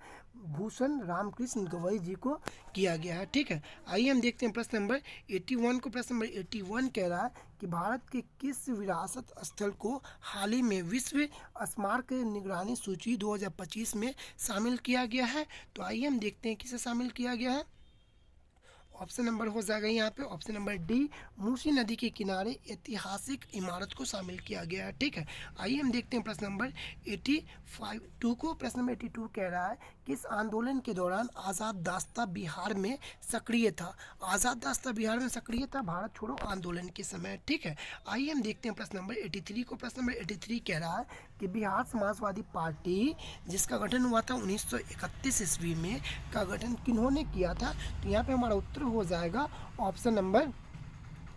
Bhushan Ramakrishna Gavai ji को किया गया है। ठीक है, आइए हम देखते हैं प्रश्न नंबर 81 को। प्रश्न नंबर 81 कह रहा है कि भारत के किस विरासत स्थल को हाल ही में विश्व स्मारक निगरानी सूची 2025 में शामिल किया गया है। तो आइए हम देखते हैं किसे शामिल किया गया है। ऑप्शन नंबर हो जाएगा यहाँ पे ऑप्शन नंबर डी, मूसी नदी के किनारे ऐतिहासिक इमारत को शामिल किया गया है। ठीक है, आइए हम देखते हैं प्रश्न नंबर 82 को। प्रश्न नंबर 82 कह रहा है किस आंदोलन के दौरान आज़ाद दास्ता बिहार में सक्रिय था? आज़ाद दास्ता बिहार में सक्रिय था भारत छोड़ो आंदोलन के समय। ठीक है, आइए हम देखते हैं प्रश्न नंबर 83 को। प्रश्न नंबर 83 कह रहा है कि बिहार समाजवादी पार्टी जिसका गठन हुआ था 1931 ईस्वी में, का गठन किन्होंने किया था? तो यहाँ पे हमारा उत्तर हो जाएगा ऑप्शन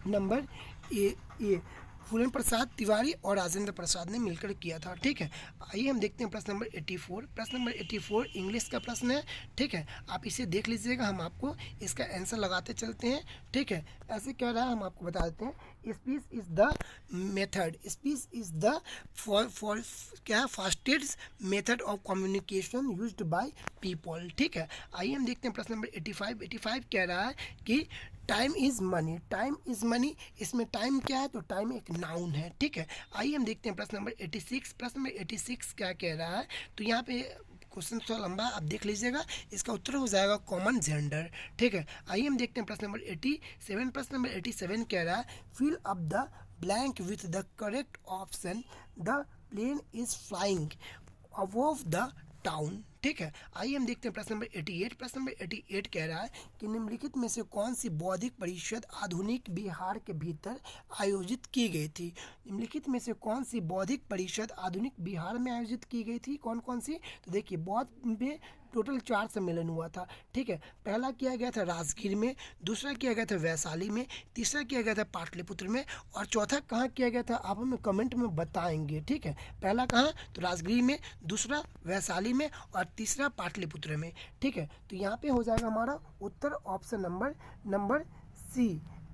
नंबर ए फूलन प्रसाद तिवारी और राजेंद्र प्रसाद ने मिलकर किया था। ठीक है, आइए हम देखते हैं प्रश्न नंबर 84। प्रश्न नंबर 84 इंग्लिश का प्रश्न है। ठीक है, आप इसे देख लीजिएगा, हम आपको इसका आंसर लगाते चलते हैं। ठीक है, ऐसे कह रहा है, हम आपको बता देते हैं। Speech is the method, speech is the for क्या fastest method of communication used by people. ठीक है, आइए हम देखते हैं प्रश्न नंबर 85। 85 कह रहा है कि time is money, time is money. इसमें टाइम क्या है? तो टाइम एक नाउन है। ठीक है, आइए हम देखते हैं प्रश्न नंबर 86। प्रश्न नंबर 86 क्या कह रहा है? तो यहाँ पे क्वेश्चन थोड़ा लंबा, आप देख लीजिएगा, इसका उत्तर हो जाएगा कॉमन जेंडर। ठीक है, आइए हम देखते हैं प्रश्न नंबर 87। प्रश्न नंबर 87 कह रहा है fill up the blank with the correct option. The plane is flying above the town. ठीक है, आइए हम देखते हैं प्रश्न नंबर 88। प्रश्न नंबर 88 कह रहा है कि निम्नलिखित में से कौन सी बौद्धिक परिषद आधुनिक बिहार के भीतर आयोजित की गई थी? निम्नलिखित में से कौन सी बौद्धिक परिषद आधुनिक बिहार में आयोजित की गई थी? कौन कौन सी? तो देखिए, बौद्ध में टोटल 4 सम्मेलन हुआ था। ठीक है, पहला किया गया था राजगीर में, दूसरा किया गया था वैशाली में, तीसरा किया गया था पाटलिपुत्र में, और चौथा कहाँ किया गया था आप हमें कमेंट में बताएंगे। ठीक है, पहला कहाँ? तो राजगीर में, दूसरा वैशाली में, और तीसरा पाटलिपुत्र में। ठीक है, तो यहाँ पे हो जाएगा हमारा उत्तर ऑप्शन नंबर सी।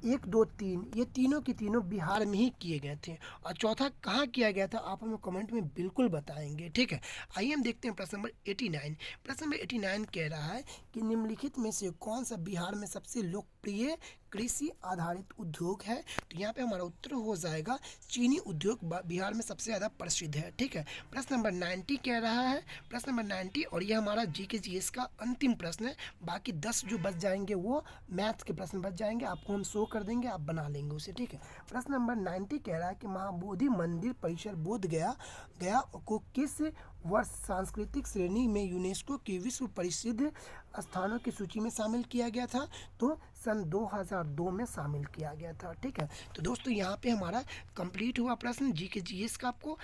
1 2 3 ये तीनों की तीनों बिहार में ही किए गए थे। और चौथा कहाँ किया गया था आप हमें कमेंट में बिल्कुल बताएंगे। ठीक है, आइए हम देखते हैं प्रश्न नंबर 89। प्रश्न नंबर 89 कह रहा है कि निम्नलिखित में से कौन सा बिहार में सबसे लोकप्रिय कृषि आधारित उद्योग है? तो यहाँ पे हमारा उत्तर हो जाएगा चीनी उद्योग बिहार में सबसे ज़्यादा प्रसिद्ध है। ठीक है, प्रश्न नंबर 90 कह रहा है, प्रश्न नंबर 90, और यह हमारा जीके जीएस का अंतिम प्रश्न है। बाकी 10 जो बच जाएंगे वो मैथ्स के प्रश्न बच जाएंगे, आपको हम शो कर देंगे, आप बना लेंगे उसे। ठीक है, प्रश्न नंबर 90 कह रहा है कि महाबोधि मंदिर परिसर बोध गया को किस वर्ष सांस्कृतिक श्रेणी में यूनेस्को की विश्व प्रसिद्ध स्थानों की सूची में शामिल किया गया था? तो सन 2002 में शामिल किया गया था। ठीक है, तो दोस्तों यहाँ पे हमारा कंप्लीट हुआ प्रश्न जीके जीएस का। आपको